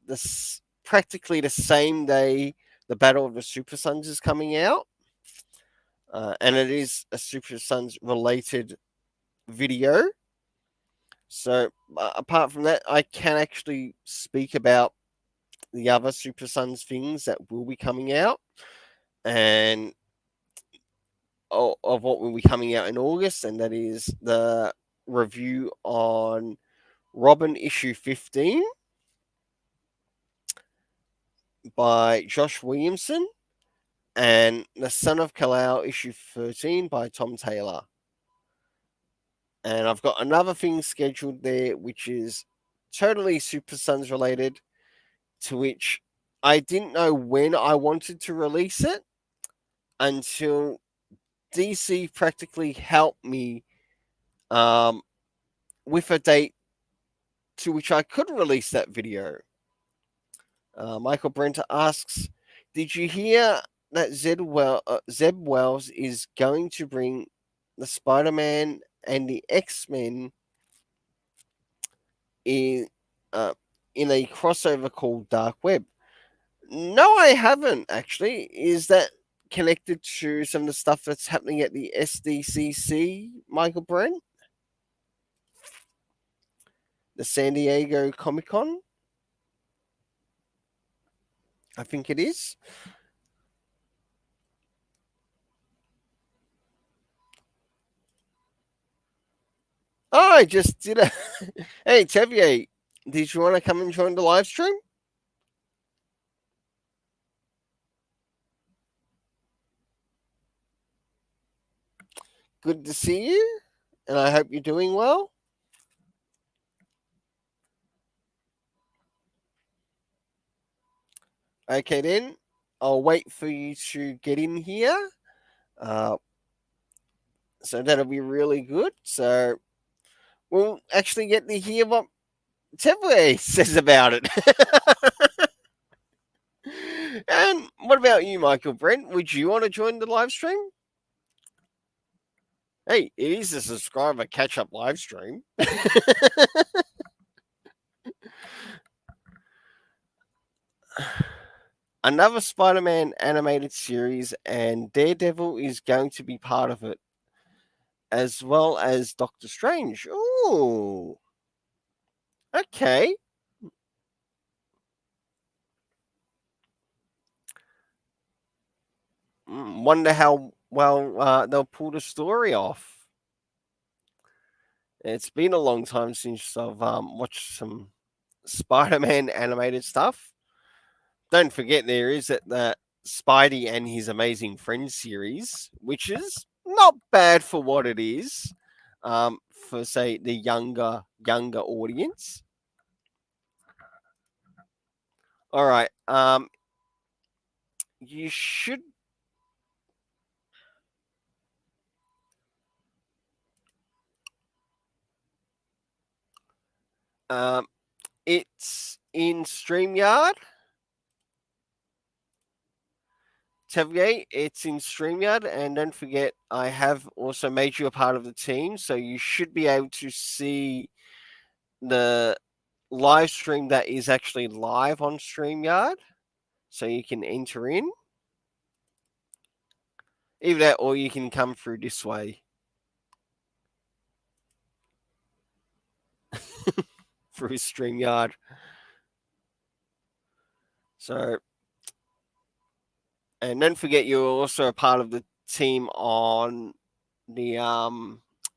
this practically the same day the Battle of the Super Sons is coming out, and it is a Super Sons related video. So apart from that, I can actually speak about the other Super Sons things that will be coming out, and of what will be coming out in August, and that is the review on Robin issue 15 by Josh Williamson and The Son of Kal-El issue 13 by Tom Taylor. And I've got another thing scheduled there, which is totally Super Sons related, to which I didn't know when I wanted to release it until DC practically helped me with a date to which I could release that video. Michael Brenter asks, did you hear that Zeb Wells is going to bring the Spider-Man and the X-Men in, in a crossover called Dark Web? No, I haven't actually. Is that connected to some of the stuff that's happening at the SDCC, Michael Brent? The San Diego Comic Con? I think it is. Oh, I just did a. Hey, Tevier, did you want to come and join the live stream? Good to see you, and I hope you're doing well. Okay, then I'll wait for you to get in here. So that'll be really good. So we'll actually get to hear what Tevier says about it. And what about you, Michael Brent? Would you want to join the live stream? Hey, it is a subscriber catch up live stream. Another Spider Man animated series, and Daredevil is going to be part of it, as well as Doctor Strange. Ooh, okay. Wonder how well they'll pull the story off. It's been a long time since I've watched some Spider-Man animated stuff. Don't forget there is the Spidey and His Amazing Friends series, which is not bad for what it is, for say the younger audience. All right, you should. It's in StreamYard. Tevier, it's in StreamYard, and don't forget, I have also made you a part of the team, so you should be able to see the live stream that is actually live on StreamYard, so you can enter in. Either that, or you can come through this way through StreamYard. So, and don't forget, you're also a part of the team on the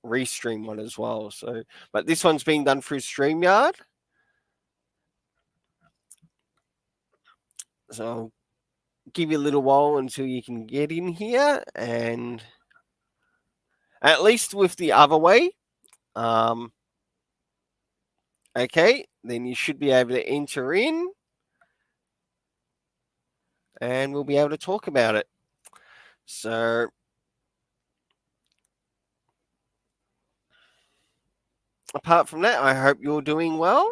Restream one as well. So, but this one's being done through StreamYard. So I'll give you a little while until you can get in here, and at least with the other way, okay, then you should be able to enter in, and we'll be able to talk about it. So, apart from that, I hope you're doing well.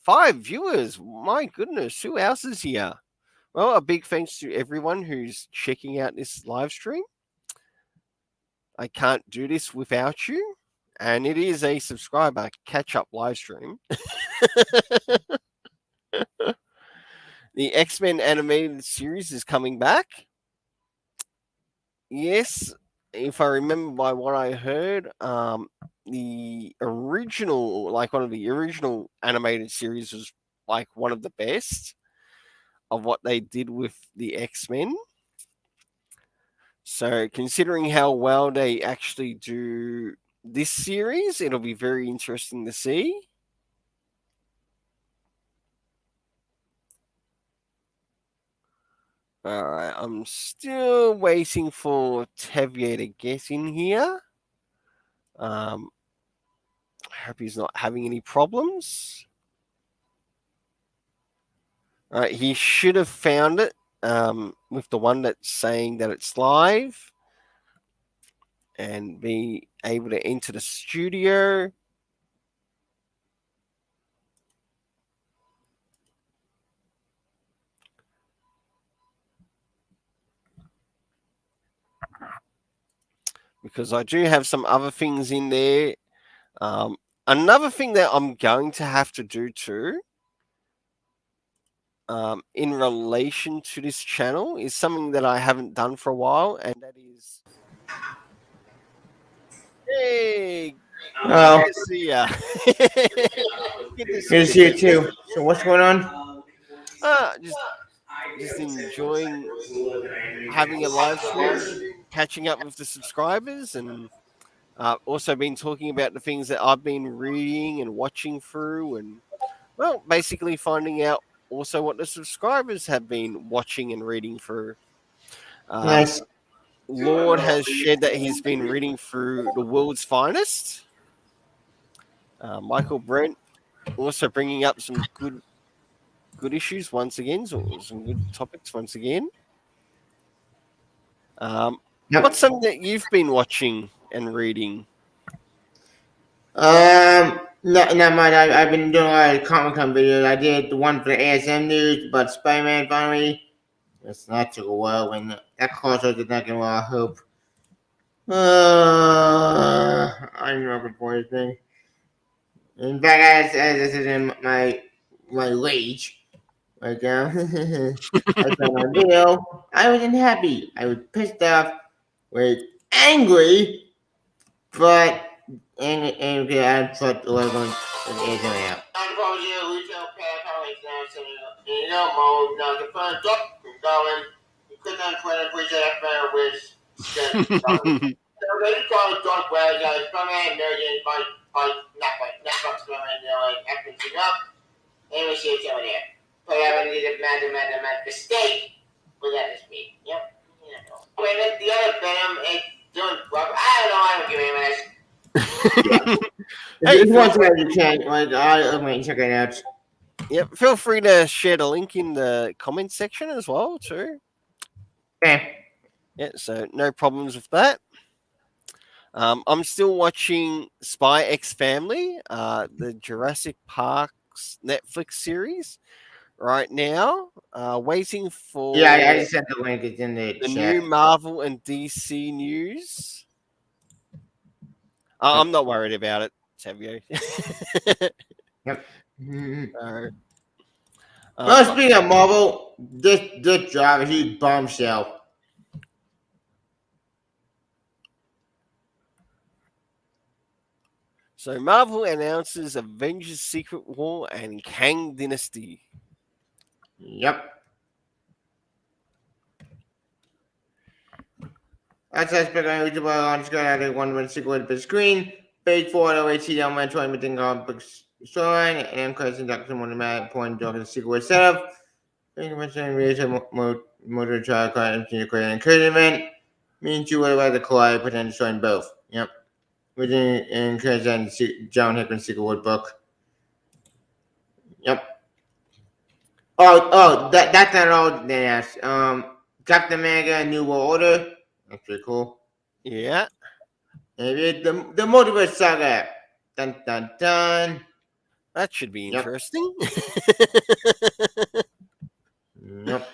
5 viewers. My goodness, who else is here? Well, a big thanks to everyone who's checking out this live stream. I can't do this without you. And it is a subscriber catch-up live stream. The X-Men animated series is coming back. Yes, if I remember by what I heard, the original, like one of the original animated series was like one of the best of what they did with the X-Men. So considering how well they actually do this series, it'll be very interesting to see. All right, I'm still waiting for Tevye to get in here. I hope he's not having any problems. All right, he should have found it with the one that's saying that it's live and be able to enter the studio. Because I do have some other things in there. Another thing that I'm going to have to do too, in relation to this channel, is something that I haven't done for a while, and that is, hey, Oh, good to see ya. Good to see good to you, see you Tevye. too. So what's going on? Just enjoying having a live stream, catching up with the subscribers, and also been talking about the things that I've been reading and watching through, and well, basically finding out also what the subscribers have been watching and reading through. Nice. Lord has shared that he's been reading through The World's Finest. Michael Brent also bringing up some good issues once again, so some good topics once again. What's something that you've been watching and reading? Not much. I've been doing a lot of Comic Con videos. I did the one for the ASM news about Spider-Man finally. It's not too well when that crossover did not get well, I hope. I'm looking for this thing. In fact, as I said in my rage, like I saw my video, I wasn't happy. I was pissed off, was angry, but angry. I thought it was going to end out. But I did a mistake. Well, that is me. Yep. Wait, the other Venom is doing rubber. I don't give a mess. Hey, If you want to check, I'm going to check it out. Yep, feel free to share the link in the comments section as well, too. Okay. Yeah, so no problems with that. I'm still watching Spy X Family, the Jurassic Park's Netflix series right now. Waiting for I just sent the link. It's in the chat. new Marvel and DC news. I'm not worried about it, Savio. Yep. Well, speaking of Marvel, this job is a huge bombshell. So Marvel announces Avengers Secret War and Kang Dynasty. Yep. As I expect, on YouTube, on the screen, I did one sequel to the screen. Page 4, OHC, I'm going to try meeting on books storyline, and I'm casting Dr. One Mad Point, talking the sequel setup. Thank you for saying, reason motor child, and encouragement. Means you would rather collide, pretend to join both. Yep. Within encouragement, John Hickman sequel book. Yep. That's not all they asked. Captain America, New World Order. That's pretty cool. Yeah. Maybe the Multiverse Saga. Dun dun dun. That should be Yep. interesting. Yep.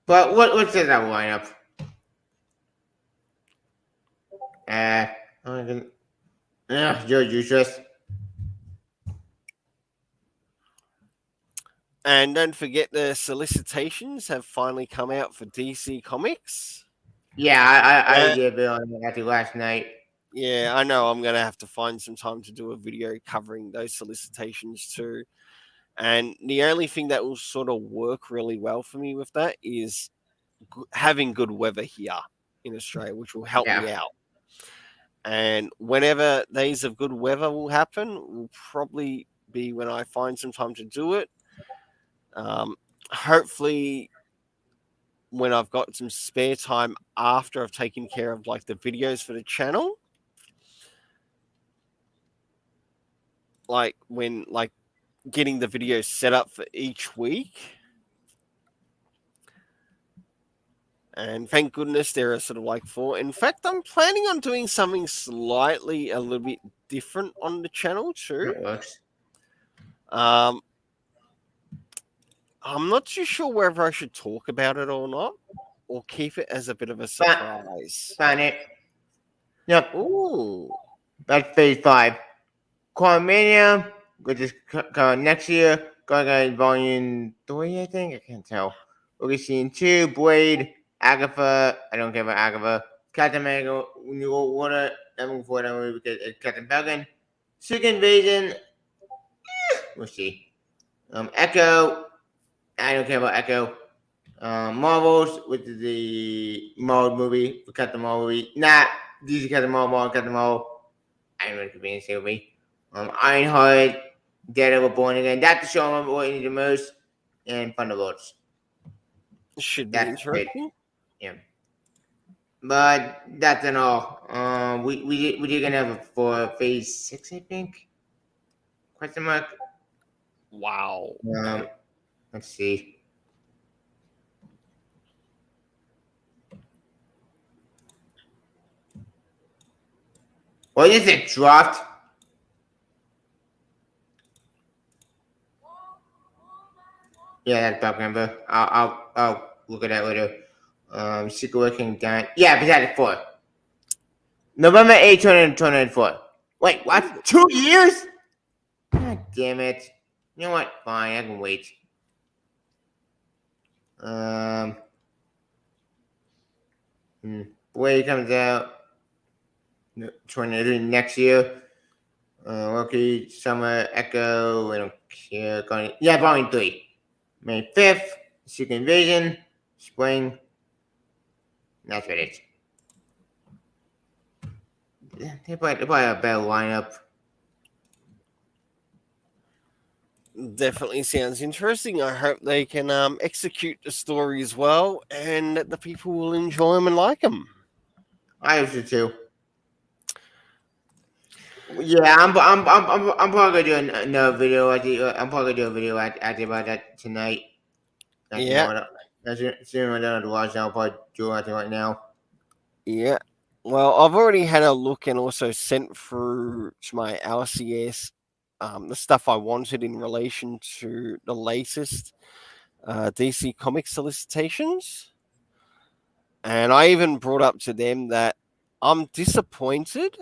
But what's in that lineup? George Useless. And don't forget the solicitations have finally come out for DC Comics. Yeah, I Uh, did a bit on that last night. yeah, I know I'm going to have to find some time to do a video covering those solicitations too. And the only thing that will sort of work really well for me with that is having good weather here in Australia, which will help Yeah. me out. And whenever days of good weather will happen, will probably be when I find some time to do it. Hopefully, when I've got some spare time after I've taken care of like the videos for the channel, like when like getting the videos set up for each week. And thank goodness there are sort of like 4. In fact, I'm planning on doing something slightly a little bit different on the channel too. That works. Um, I'm not too sure whether I should talk about it or not, or keep it as a bit of a surprise. Found it. Yep. Ooh, That's phase 5. Quantumania, which is next year. Going volume 3, I think. I can't tell. We're seeing 2. Blade, Agatha. I don't care about Agatha. Captain America, New World Water. I'm looking forward to that movie because it's Captain Falcon. Secret Invasion. We'll see. Echo. I don't care about Echo. Marvels, which is the Marvel movie. Captain Marvel movie. Not DC Captain Marvel, Captain Marvel. I don't know if it's with me. Ironheart, Daredevil Born Again. That's the show I'm waiting the most. And Thunderbolts. should be That's it. interesting. Yeah. But that's not all. We gonna have it for phase 6, I think. Question mark. Wow. Okay. Let's see. What is it? Dropped? Yeah, that's Black Member. I'll look at that later. Secret Working Done. Yeah, but that's 4. November 8th, 2024. Wait, what? 2 years? God damn it. You know what? Fine, I can wait. Blade comes out 2023 next year. Loki, Summer, Echo, I don't care. Yeah, Volume 3. May 5th, Secret Invasion, Spring. That's what it is. They probably have a better lineup. Definitely sounds interesting. I hope they can execute the stories well and that the people will enjoy them and like them. I hope so too. Yeah, I'm probably gonna do another video. I'm probably gonna do a video about that tonight. Yeah. As soon as I don't have to watch, I'll probably do it right now. Yeah. Well, I've already had a look and also sent through to my LCS the stuff I wanted in relation to the latest DC Comics solicitations. And I even brought up to them that I'm disappointed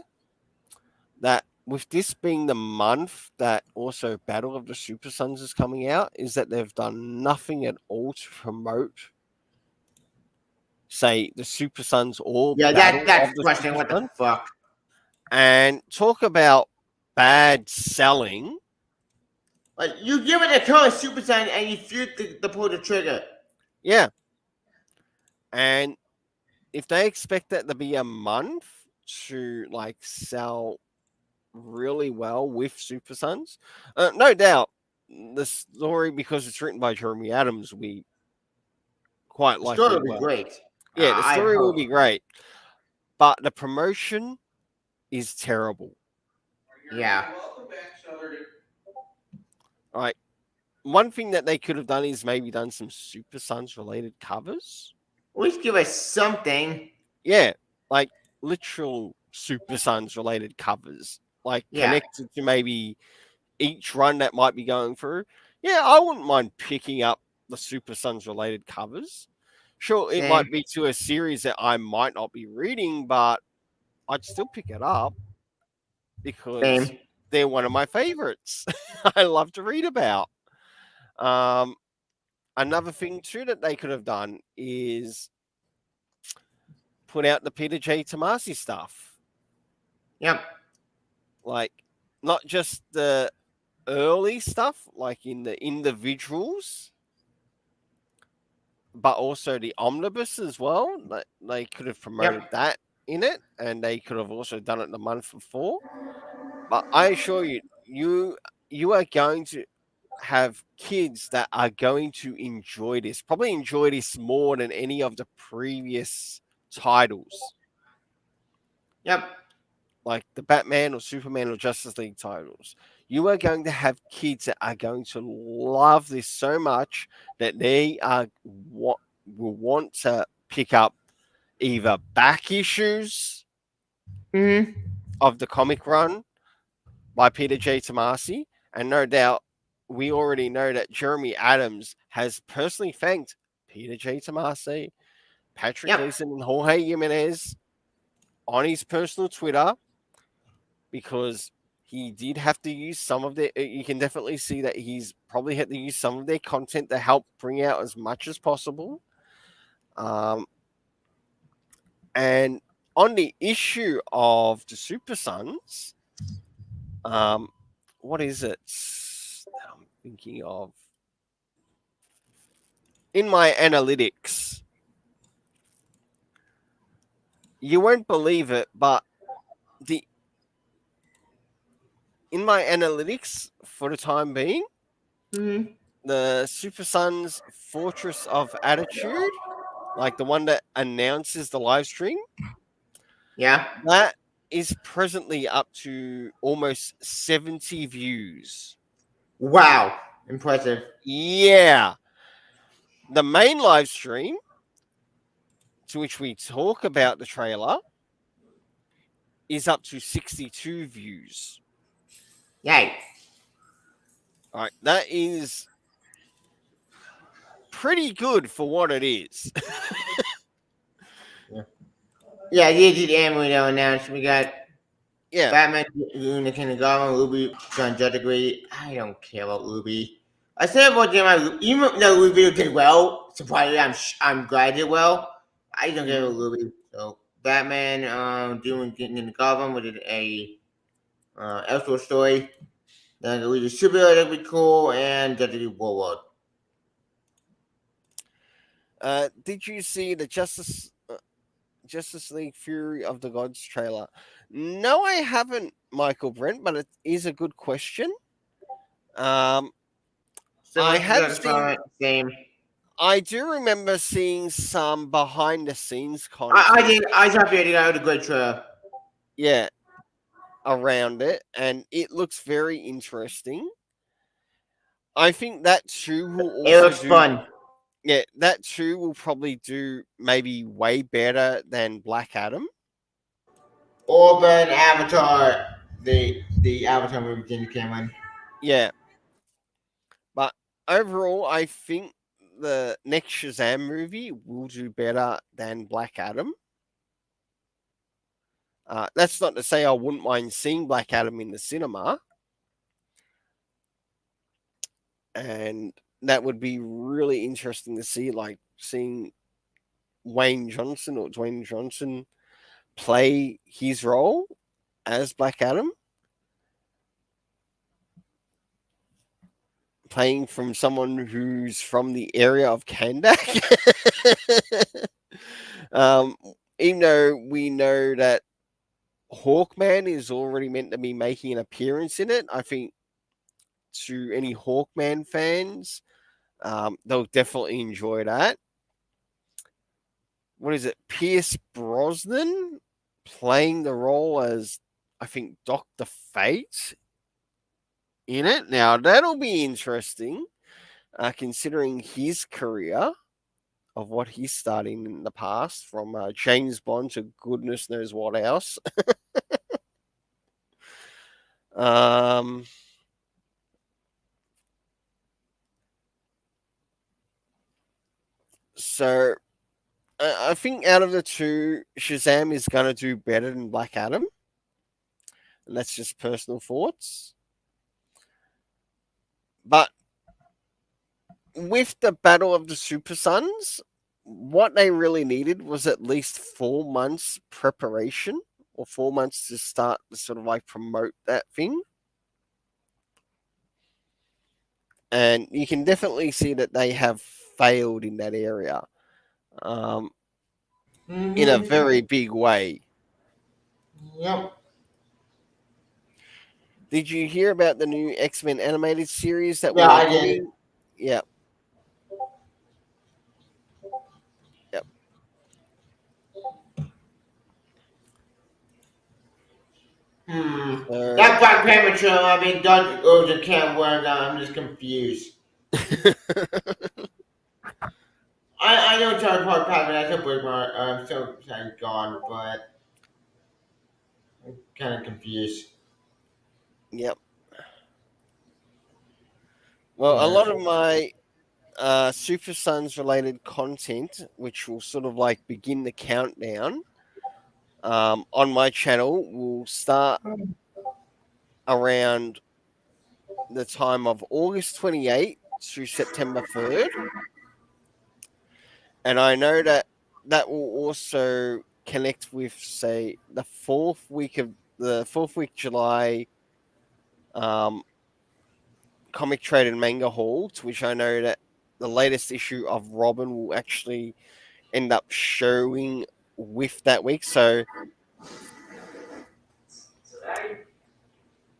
that with this being the month that also Battle of the Super Sons is coming out, is that they've done nothing at all to promote, say, the Super Sons or Yeah, Battle that's of the the question. Super What the Sons. fuck? And talk about bad selling. Like you give it a color Super Saiyan and you shoot the pull the trigger. Yeah. And if they expect that to be a month to like sell really well with Super Sons, no doubt the story, because it's written by Jeremy Adams, will be quite The story likely will be well. great. Yeah, the I story will hope. be great, but the promotion is terrible. Yeah. Like, one thing that they could have done is maybe done some Super Sons related covers. At least give us something. Yeah, like literal Super Sons related covers. like Yeah, connected to maybe each run that might be going through, yeah, I wouldn't mind picking up the Super Sons related covers. Sure, it same, might be to a series that I might not be reading, but I'd still pick it up because same. they're one of my favorites. I love to read about. Um, Another thing too that they could have done is put out the Peter J. Tomasi stuff, Yep. like not just the early stuff, like in the individuals, but also the omnibus as well. They could have promoted Yep. that in it, and they could have also done it the month before. But I assure you, you are going to have kids that are going to enjoy this. Probably enjoy this more than any of the previous titles, Yep. like the Batman or Superman or Justice League titles. You are going to have kids that are going to love this so much that they are what will want to pick up either back issues Mhm. of the comic run by Peter J. Tomasi, and no doubt we already know that Jeremy Adams has personally thanked Peter J. Tomasi, Patrick Yep. Gleason, and Jorge Jimenez on his personal Twitter because he did have to use some of their. You can definitely see that he's probably had to use some of their content to help bring out as much as possible. Um, and on the issue of the Super Sons, um, what is it? I'm thinking of in my analytics. You won't believe it, but the in my analytics for the time being, Mhm. the Super Sons Fortress of Attitude, like the one that announces the live stream, Yeah. that is presently up to almost 70 views. Wow. Impressive. Yeah. The main live stream, to which we talk about the trailer, is up to 62 views. Yay. All right. That is pretty good for what it is. Yeah, they did Emily though announced we got Yeah. Batman doing the Kindergarten, Ruby, John Juddegree. I don't care about Ruby. I said about them, even though Ruby did well, surprisingly, I'm glad did well. I don't care Mm. about Ruby. So Batman, doing getting in the Gotham with a Elseworld story. Then the Leader Superhero that'd be cool, and Juddegree Warlord. Did you see the Justice League Fury of the Gods trailer? No, I haven't, Michael Brent, but it is a good question. Um, I Similar to have Justice seen. same. I do remember seeing some behind the scenes I content. did. I thought they had a good trailer. Yeah, around it, and it looks very interesting. I think that too will It also looks do. fun. Yeah, that too will probably do maybe way better than Black Adam. Orban Avatar, the Avatar movie James Cameron. Yeah, but overall, I think the next Shazam movie will do better than Black Adam. That's not to say I wouldn't mind seeing Black Adam in the cinema, and that would be really interesting to see, like seeing Wayne Johnson or Dwayne Johnson play his role as Black Adam, playing from someone who's from the area of Kandak. um, Even though we know that Hawkman is already meant to be making an appearance in it, I think to any Hawkman fans, they'll definitely enjoy that. What is it? Pierce Brosnan playing the role as, I think, Dr. Fate in it. Now, that'll be interesting, considering his career of what he's starting in the past, from James Bond to goodness knows what else. Um, so I think out of the two, Shazam is going to do better than Black Adam. And that's just personal thoughts. But with the Battle of the Super Sons, what they really needed was at least 4 months preparation or 4 months to start to sort of like promote that thing. And you can definitely see that they have failed in that area um, in a Mm-hmm. very big way. Yep. Did you hear about the new X-Men animated series that Yeah, we are I did. getting? Yep, yep. Hmm. So, That Black Panther trailer, I mean, Dodge Oja can't wear that. I'm just confused. I know Charlie Park Panther, that's a big one. I'm so sorry, gone, but I'm kind of confused. yep. Well, a Yeah. lot of my Super Sons related content, which will sort of like begin the countdown on my channel, will start around the time of August 28th through September 3rd. And I know that that will also connect with, say, the fourth week July um, comic trade and manga halls, which I know that the latest issue of Robin will actually end up showing with that week. So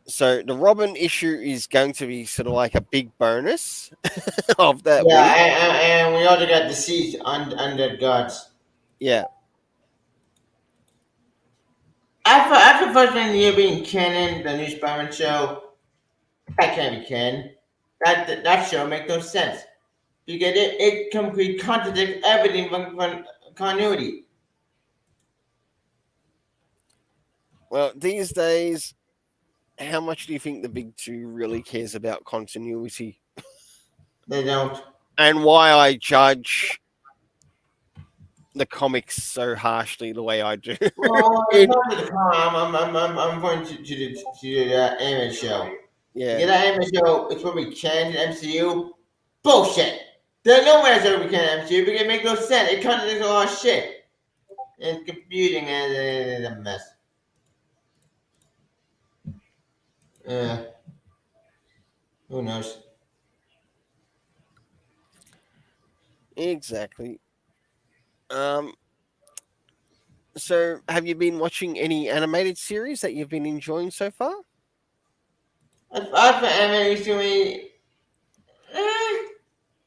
the Robin issue is going to be sort of like a big bonus of that Yeah, week. and we also got the Siege under Gods. Yeah. After first one year being canon, the new Spider-Man show, that can't be canon. That show makes no sense because it completely contradicts everything from continuity. Well, these days, how much do you think the big two really cares about continuity? They don't. And why I judge the comics so harshly the way I do. Well, it's In, not the con. I'm going to the anime show. yeah. Because that anime show is probably canon in MCU. Bullshit. There's no way it's ever canon in MCU because it makes no sense. It contradicts a lot of shit. It's confusing and it's a mess. Uh, who knows? Exactly. Um, so have you been watching any animated series that you've been enjoying so far? As for anime recently,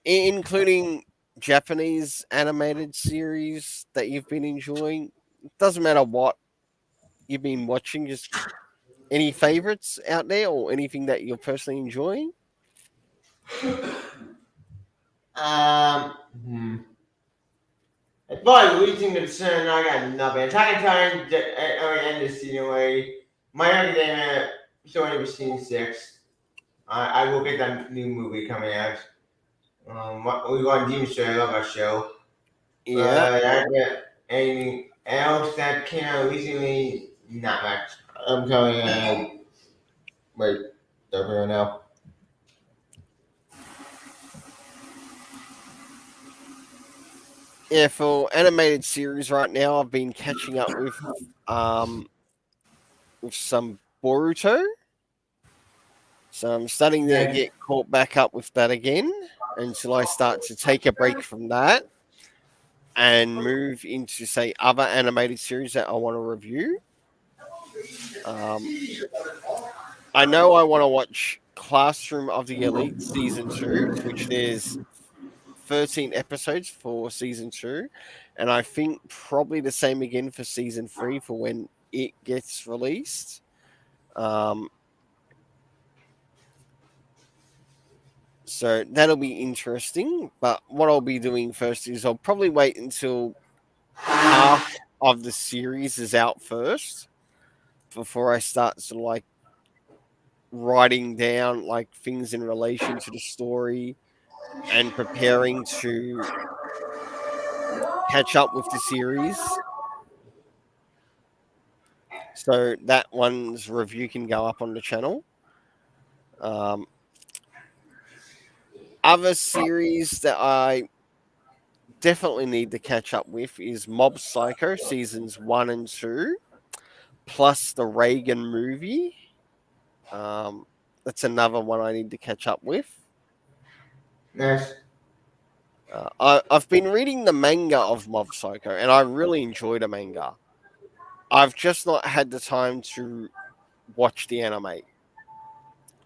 Including Japanese animated series that you've been enjoying? Doesn't matter what you've been watching, just any favorites out there or anything that you're personally enjoying? um, hmm. As far as reaching concerned, I got nothing. Attack on Titan already ended the season already. My Academia showing was season 6. I will get that new movie coming out. We got Demon Slayer, I love our show. Yeah. But I got anything else that came out recently? Not much. I'm telling you, wait, don't really know. Yeah, for animated series right now, I've been catching up um with some Boruto. So I'm starting to Okay. get caught back up with that again until I start to take a break from that and move into, say, other animated series that I want to review. Um, I know I want to watch Classroom of the Elite season two, which there's 13 episodes for season two, and I think probably the same again for season three for when it gets released. Um, so that'll be interesting. But what I'll be doing first is I'll probably wait until half of the series is out first before I start sort of like writing down like things in relation to the story and preparing to catch up with the series. So that one's review can go up on the channel. Um, Other series that I definitely need to catch up with is Mob Psycho seasons 1 and 2, plus the Reagan movie. Um, that's another one I need to catch up with. Nice. I've been reading the manga of Mob Psycho, and I really enjoy the manga. I've just not had the time to watch the anime,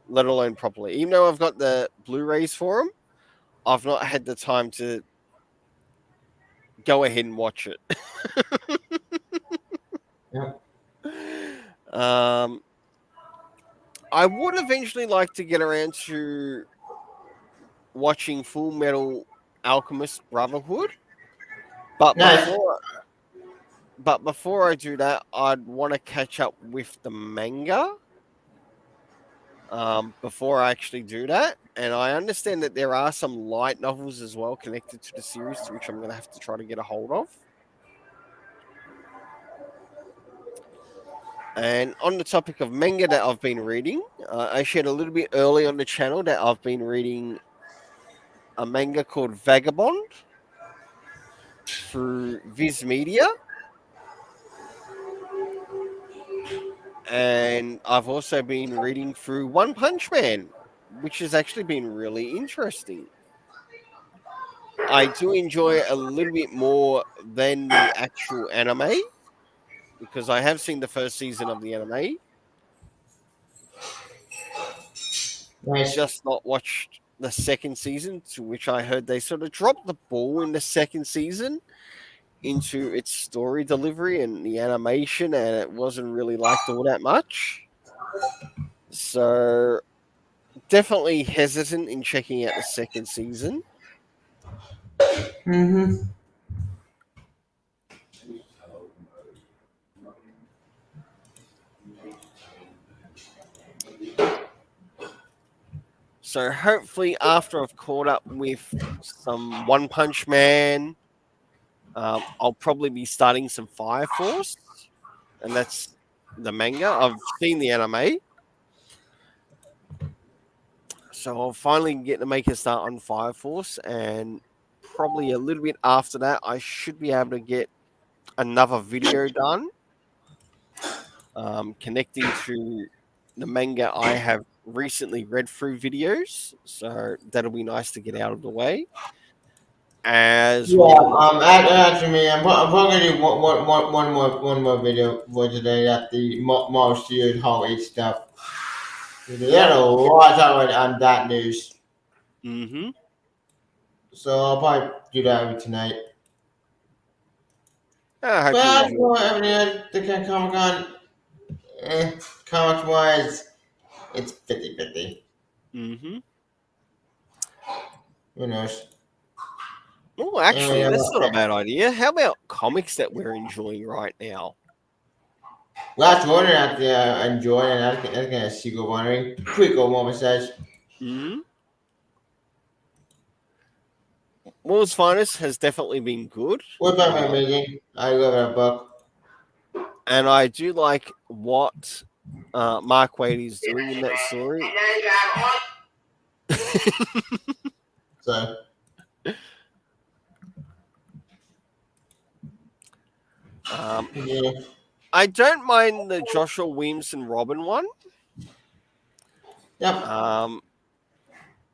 let alone properly. Even though I've got the Blu-rays for them, I've not had the time to go ahead and watch it. Yep. um, I would eventually like to get around to watching Full Metal Alchemist Brotherhood, but Nice. before I do that, I'd want to catch up with the manga. Before I actually do that, and I understand that there are some light novels as well connected to the series, to which I'm going to have to try to get a hold of. And on the topic of manga that I've been reading, I shared a little bit early on the channel that I've been reading a manga called Vagabond through Viz Media. And I've also been reading through One Punch Man, which has actually been really interesting. I do enjoy it a little bit more than the actual anime, because I have seen the first season of the anime, Nice. just not watched the second season, to which I heard they sort of dropped the ball in the second season into its story delivery and the animation, and it wasn't really liked all that much. So definitely hesitant in checking out the second season. Mm-hmm. So hopefully, after I've caught up with some One Punch Man, I'll probably be starting some Fire Force, and that's the manga. I've seen the anime, so I'll finally get to make a start on Fire Force, and probably a little bit after that, I should be able to get another video done, connecting to the manga I have recently read through videos. So that'll be nice to get out of the way. As Yeah. well. After me, I'm probably gonna do one more video for today at the most year's Hall 8 stuff. There's a lot to talk about on that news. Mm-hmm. So I'll probably do that tonight. I hope you But enjoy. for everything the Comic Con, comics wise, it's 50-50. Mm-hmm. Who knows? Oh, Anyway, actually, that's not a bad idea. How about comics that we're enjoying right now? last one out there enjoying, and that's kind of sequel wondering. Quick old moment says, Mm-hmm. World's Finest has definitely been good. "What about my meeting? I love that book." And I do like what Mark Waid is doing in that story. So yeah, I don't mind the Joshua Williamson Robin one. yep.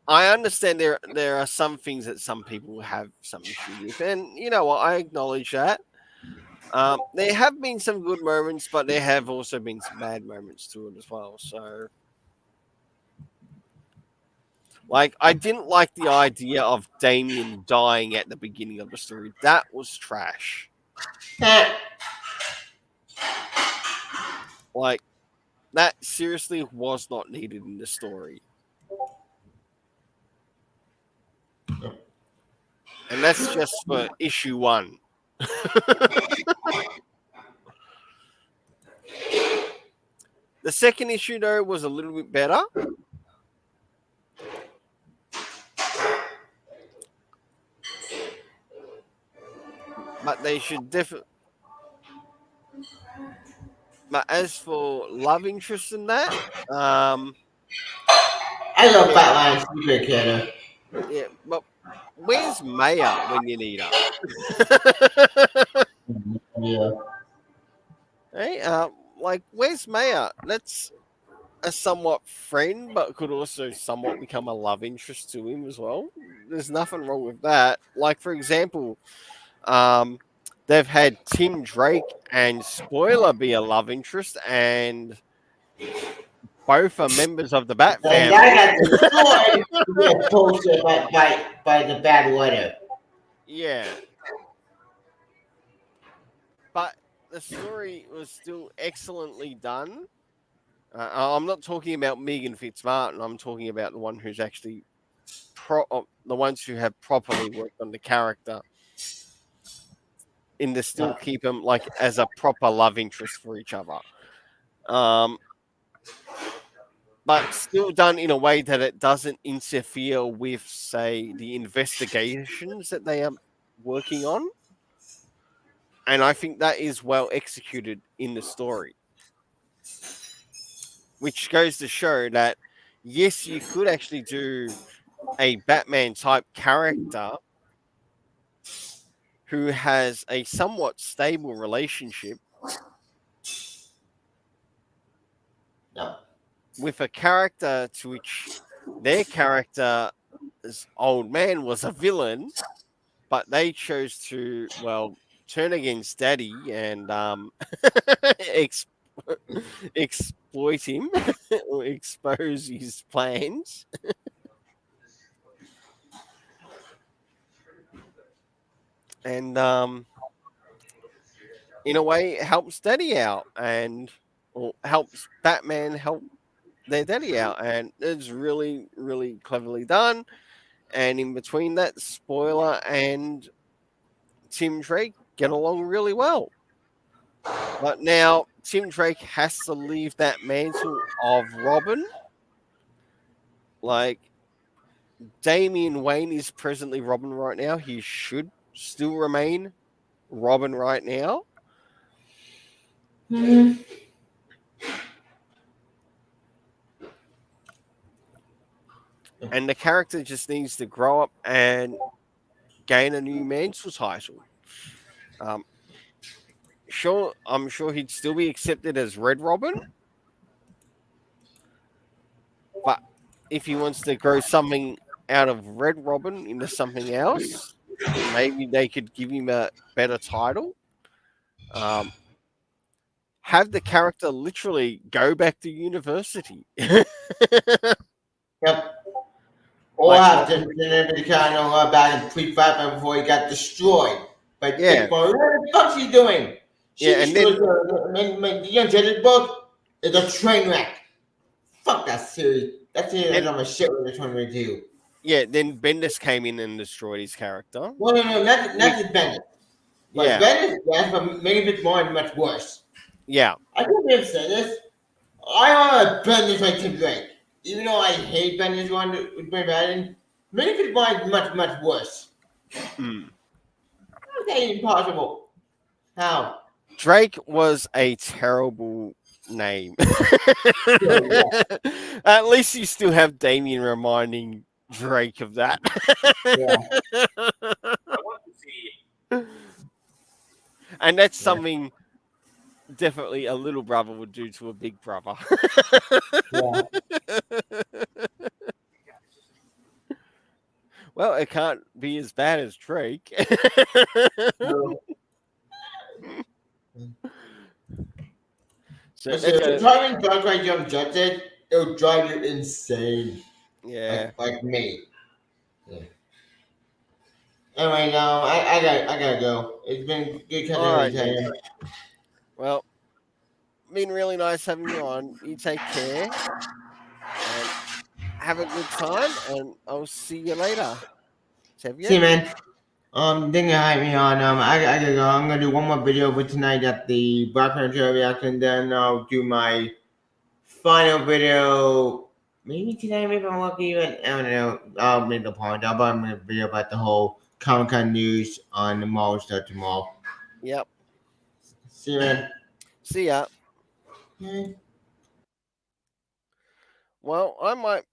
I understand there are some things that some people have some issue with, and you know what, I acknowledge that. There have been some good moments, but there have also been some bad moments to it as well. So, like, I didn't like the idea of Damien dying at the beginning of the story. That was trash. Like, that seriously was not needed in the story. And that's just for issue 1. The second issue though was a little bit better. But they should definitely. But as for love interest in that, I love yeah, Fat Lion Secret Killer. yeah. But where's Maya when you need her? Yeah. Hey, like where's Maya? That's a somewhat friend, but could also somewhat become a love interest to him as well. There's nothing wrong with that. Like for example, um, they've had Tim Drake and Spoiler be a love interest, and both are members of the Bat And that family. got destroyed to get posted by the bad weather. Yeah, but the story was still excellently done. I'm not talking about Megan Fitzmartin. I'm talking about the one who's actually the ones who have properly worked on the character, in to still Yeah. keep them like as a proper love interest for each other. Um, but still done in a way that it doesn't interfere with, say, the investigations that they are working on. And I think that is well executed in the story, which goes to show that yes, you could actually do a Batman type character who has a somewhat stable relationship No. with a character to which their character's old man was a villain, but they chose to, well, turn against Daddy and ex- exploit him or expose his plans. And in a way, it helps Daddy out and or helps Batman help their daddy out, and it's really, really cleverly done. And in between that, Spoiler and Tim Drake get along really well. But now Tim Drake has to leave that mantle of Robin. Like Damian Wayne is presently Robin right now. He should still remain Robin right now. Mm-hmm. And the character just needs to grow up and gain a new mantle title. Um, sure, I'm sure he'd still be accepted as Red Robin, but if he wants to grow something out of Red Robin into something else, maybe they could give him a better title. Um, have the character literally go back to university. Yep. Or Like, have to the kind of about in pre-fight before he got destroyed by yeah, Dick Boy. What the fuck's she doing? She yeah, and destroys then the Untitled book is a train wreck. Fuck that series. That series is then on my shit with the 2022. yeah, then Bendis came in and destroyed his character. Well, no, not Which, just Bennett. But yeah, Bennett, yes, but many of it's more and much worse. yeah, I can't even say this. I want to Bendis like Tim Drake. Even though I hate Bendis one with my Madden, many of it's more and much, much worse. mm. How is that even possible? How? Drake was a terrible name. Sure, yeah. At least you still have Damien reminding Drake of that. Yeah. And that's Yeah. something definitely a little brother would do to a big brother. Yeah. Well, it can't be as bad as Drake. No. So But that's if you're a, driving drunk like Young Judge did, it'll drive you insane. yeah. Like me. Yeah. Anyway, I gotta go. It's been good catching All up right with then. you. Well, been really nice having you on. You take care and have a good time, and I'll see you later. See you, Xavier. man. Thank you for having me on. I gotta go. I'm gonna do one more video for tonight at the Black Panther reaction. Then I'll do my final video. Maybe today, maybe I'm lucky even. I don't know. I'll make a point. I'll probably make a video about the whole Comic Con news on the mall stuff tomorrow. Yep. See you, man. See ya. Okay. Well, I might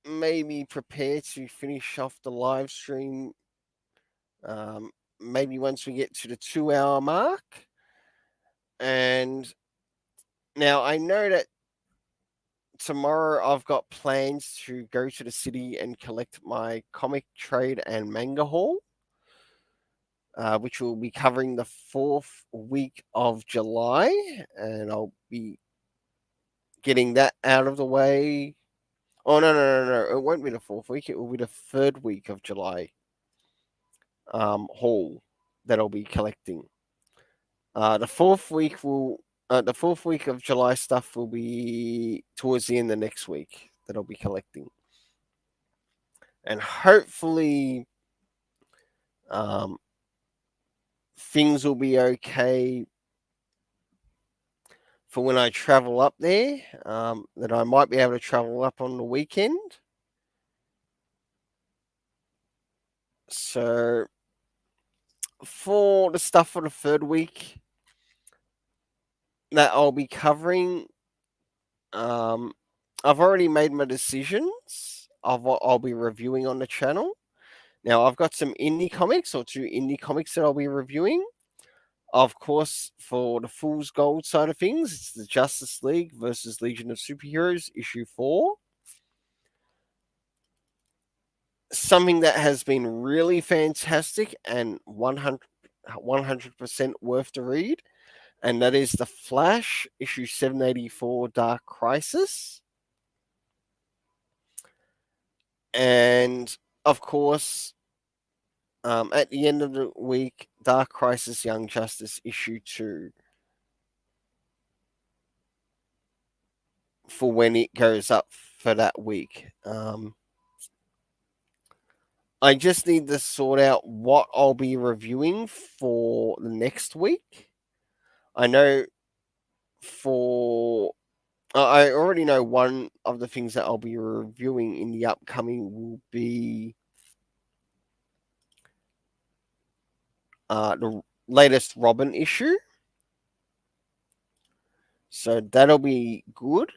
maybe prepare to finish off the live stream. Maybe once we get to the 2 hour mark. And now I know that tomorrow I've got plans to go to the city and collect my comic trade and manga haul, which will be covering the 4th week of July, and I'll be getting that out of the way. Oh no! It won't be the 4th week. It will be the 3rd week of July haul that I'll be collecting. The 4th week of July stuff will be towards the end of next week that I'll be collecting, and hopefully, things will be okay for when I travel up there. That I might be able to travel up on the weekend. So, for the stuff for the 3rd week that I'll be covering, I've already made my decisions of what I'll be reviewing on the channel. Now, I've got some indie comics or 2 indie comics that I'll be reviewing. Of course, for the Fool's Gold side of things, it's the Justice League versus Legion of Superheroes, issue 4. Something that has been really fantastic and 100% worth to read, and that is The Flash, issue 784, Dark Crisis. And, of course, at the end of the week, Dark Crisis Young Justice, issue 2. For when it goes up for that week. I just need to sort out what I'll be reviewing for the next week. I know I already know one of the things that I'll be reviewing in the upcoming will be the latest Robin issue. So that'll be good.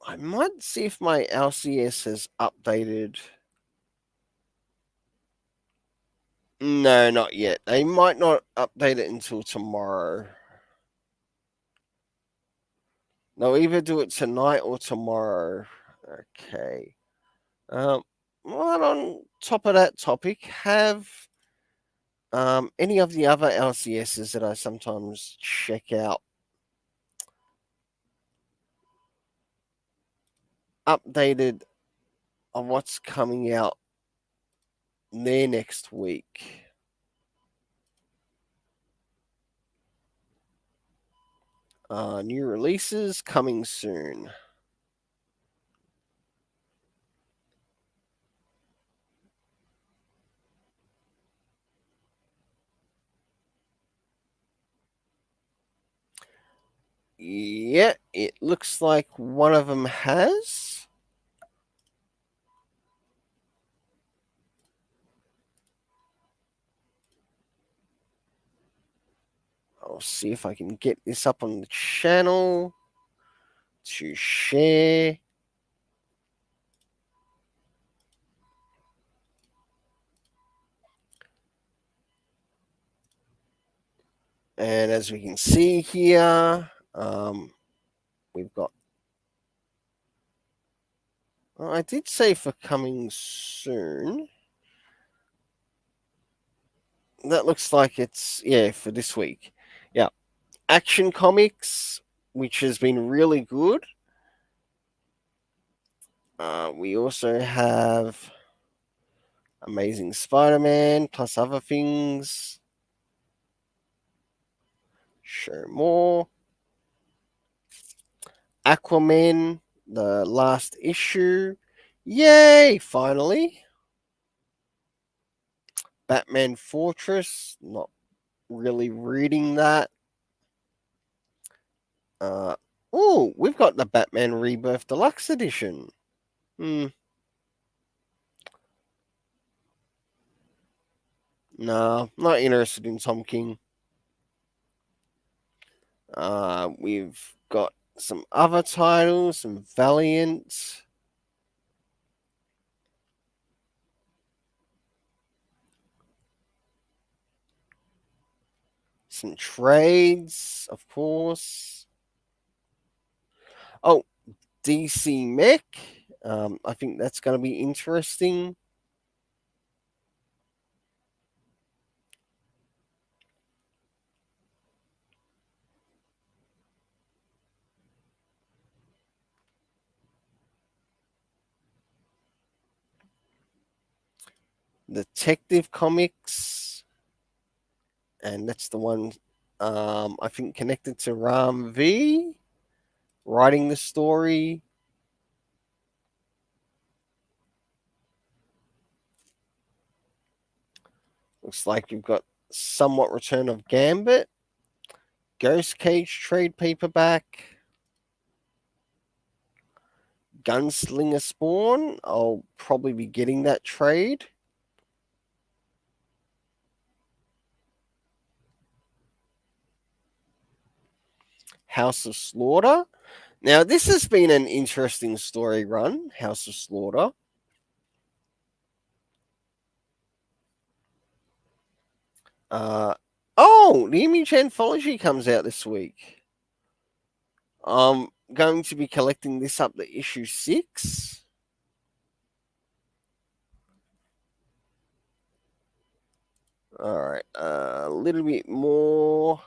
I might see if my LCS has updated. No, not yet. They might not update it until tomorrow. They'll either do it tonight or tomorrow. Okay. Right on top of that topic, have any of the other LCSs that I sometimes check out updated on what's coming out there next week? New releases coming soon. Yeah, it looks like one of them has. I'll see if I can get this up on the channel to share. And as we can see here, we've got. Well, I did say for coming soon. That looks like it's, yeah, for this week. Yeah. Action Comics, which has been really good. We also have Amazing Spider-Man plus other things. Show more. Aquaman, the last issue. Yay, finally. Batman Fortress, not really reading that. Oh, we've got the Batman Rebirth Deluxe Edition. No, not interested in Tom King. We've got some other titles, some Valiant. Some trades, of course. Oh, DC Mech. I think that's going to be interesting. Detective Comics. And that's the one I think connected to Ram V. Writing the story. Looks like you've got somewhat Return of Gambit. Ghost Cage trade paperback. Gunslinger Spawn. I'll probably be getting that trade. House of Slaughter. Now, this has been an interesting story run, House of Slaughter. The Image Anthology comes out this week. I'm going to be collecting this up to issue 6. All right, a little bit more.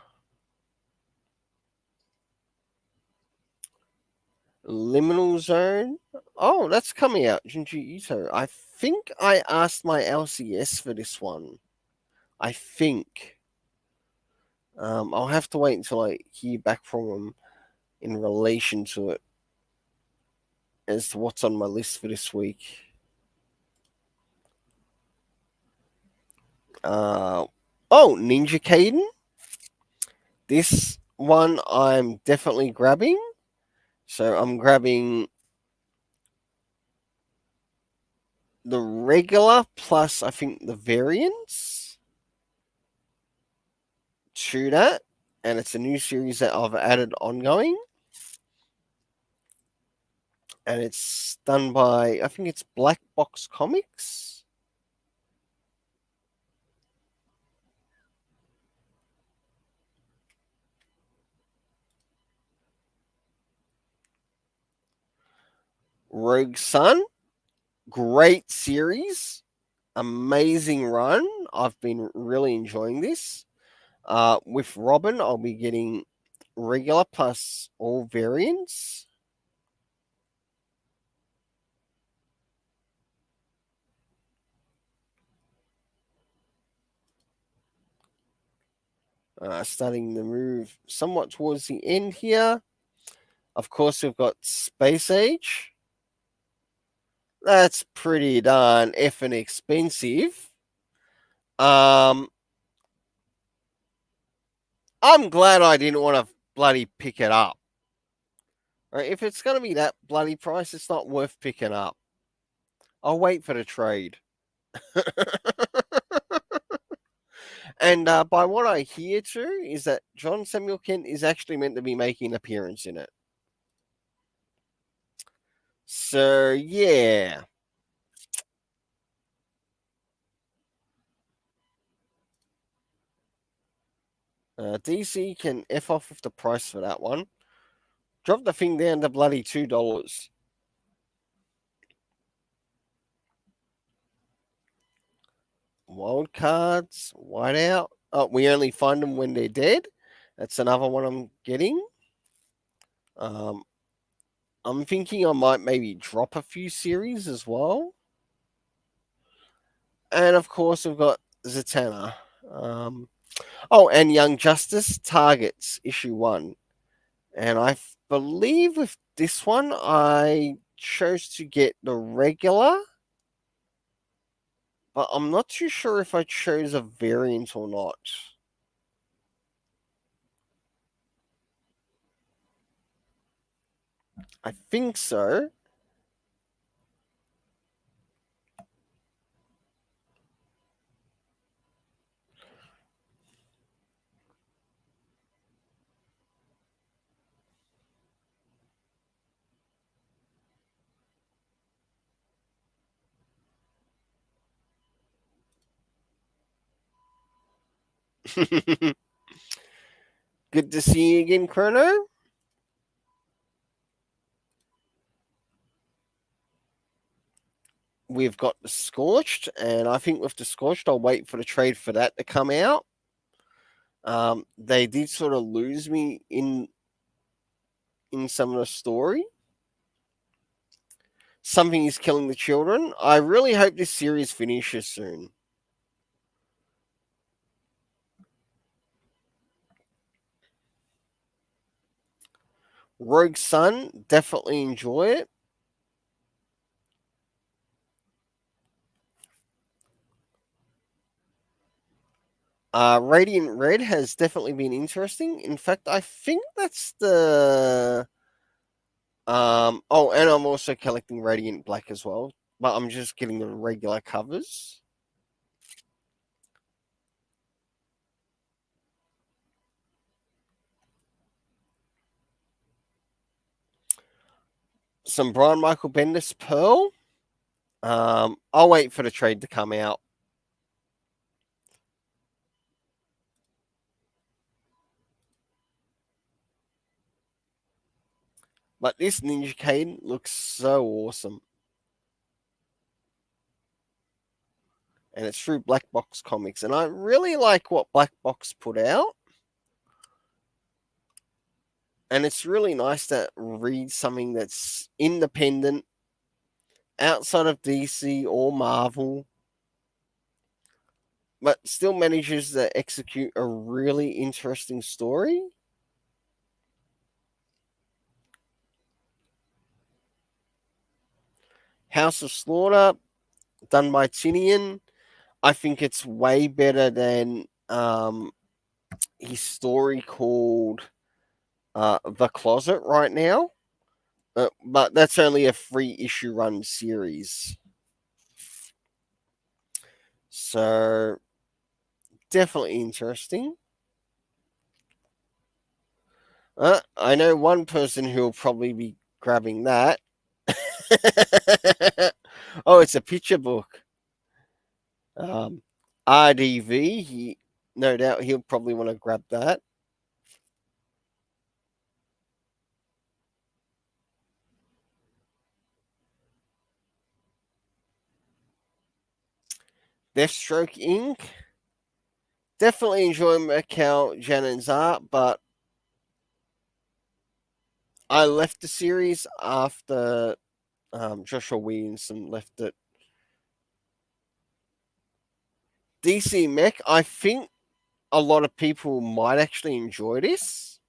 Liminal Zone. Oh, that's coming out. Junji Ito. I think I asked my LCS for this one. I think. I'll have to wait until I hear back from them in relation to it as to what's on my list for this week. Ninja Kaiden. This one I'm definitely grabbing. So I'm grabbing the regular plus I think the variants to that. And it's a new series that I've added ongoing. And it's done by, I think it's Black Box Comics. Rogue Sun, great series, amazing run. I've been really enjoying this. With Robin, I'll be getting regular plus all variants. Starting to move somewhat towards the end here. Of course, we've got Space Age. That's pretty darn effing expensive. I'm glad I didn't want to bloody pick it up. Right, if it's going to be that bloody price, it's not worth picking up. I'll wait for the trade. And by what I hear too, is that John Samuel Kent is actually meant to be making an appearance in it. So, yeah. DC can F off with the price for that one. Drop the thing down to bloody $2. Wild cards, whiteout. Oh, we only find them when they're dead. That's another one I'm getting. I'm thinking I might maybe drop a few series as well. And of course, we've got Zatanna. And Young Justice Targets, issue 1. And I believe with this one, I chose to get the regular. But I'm not too sure if I chose a variant or not. I think so. Good to see you again, Chrono. We've got the Scorched, and I think with the Scorched, I'll wait for the trade for that to come out. They did sort of lose me in some of the story. Something is killing the children. I really hope this series finishes soon. Rogue Sun, definitely enjoy it. Radiant Red has definitely been interesting. In fact, I think that's the oh, and I'm also collecting Radiant Black as well, but I'm just getting the regular covers. Some Brian Michael Bendis Pearl. I'll wait for the trade to come out. But this Ninja Caden looks so awesome. And it's through Black Box Comics. And I really like what Black Box put out. And it's really nice to read something that's independent, outside of DC or Marvel, but still manages to execute a really interesting story. House of Slaughter, done by Tinian. I think it's way better than his story called The Closet right now. But that's only a 3-issue run series. So, definitely interesting. I know one person who will probably be grabbing that. Oh, it's a picture book. RDV, no doubt he'll probably want to grab that. Deathstroke Inc. Definitely enjoy Macau Janen's art, but I left the series after Joshua Williamson left it. DC Mech, I think a lot of people might actually enjoy this.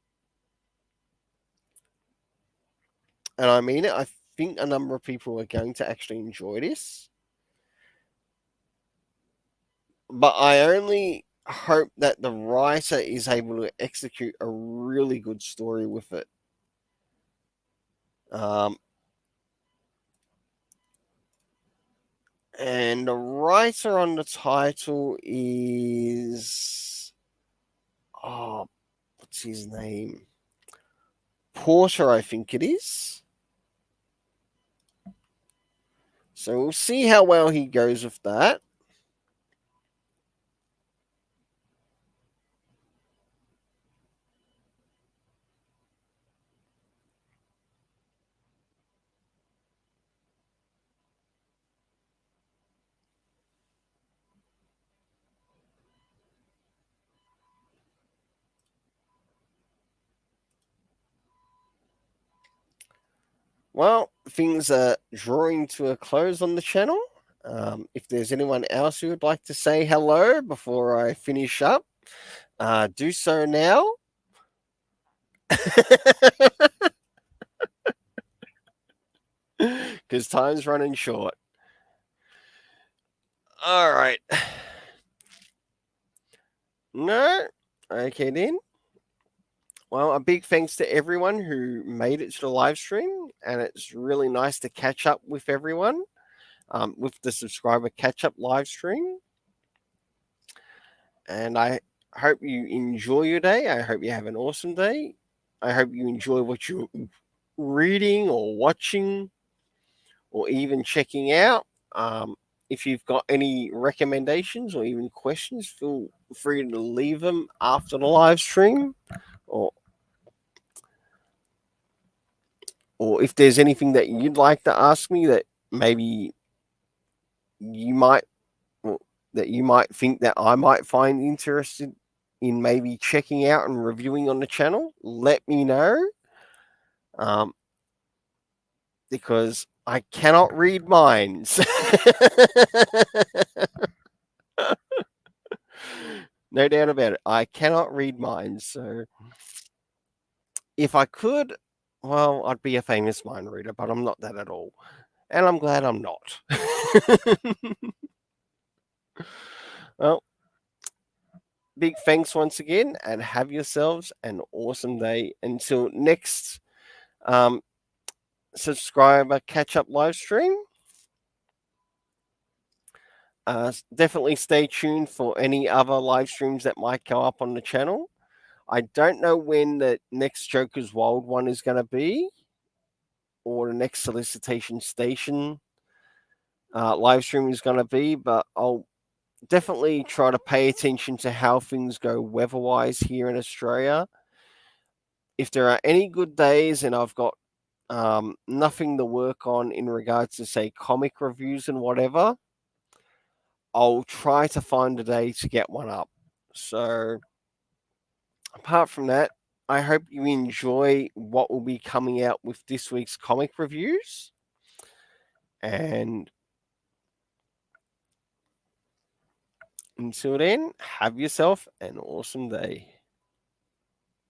And I mean it. I think a number of people are going to actually enjoy this. But I only hope that the writer is able to execute a really good story with it. And the writer on the title is what's his name? Porter, I think it is. So we'll see how well he goes with that. Well, things are drawing to a close on the channel. If there's anyone else who would like to say hello before I finish up, do so now. Because time's running short. All right. No? Okay then. Well, a big thanks to everyone who made it to the live stream, and it's really nice to catch up with everyone with the subscriber catch up live stream. And I hope you enjoy your day. I hope you have an awesome day. I hope you enjoy what you're reading or watching or even checking out. If you've got any recommendations or even questions, feel free to leave them after the live stream, or if there's anything that you'd like to ask me that maybe you might think that I might find interested in maybe checking out and reviewing on the channel, let me know. Because I cannot read minds. No doubt about it. I cannot read minds. So if I could, well, I'd be a famous mind reader, but I'm not that at all. And I'm glad I'm not. Well, big thanks once again, and have yourselves an awesome day. Until next subscriber catch up live stream. Definitely stay tuned for any other live streams that might go up on the channel. I don't know when the next Joker's Wild one is going to be, or the next Solicitation Station live stream is going to be, but I'll definitely try to pay attention to how things go weather-wise here in Australia. If there are any good days and I've got nothing to work on in regards to, say, comic reviews and whatever, I'll try to find a day to get one up. So apart from that, I hope you enjoy what will be coming out with this week's comic reviews. And until then, have yourself an awesome day.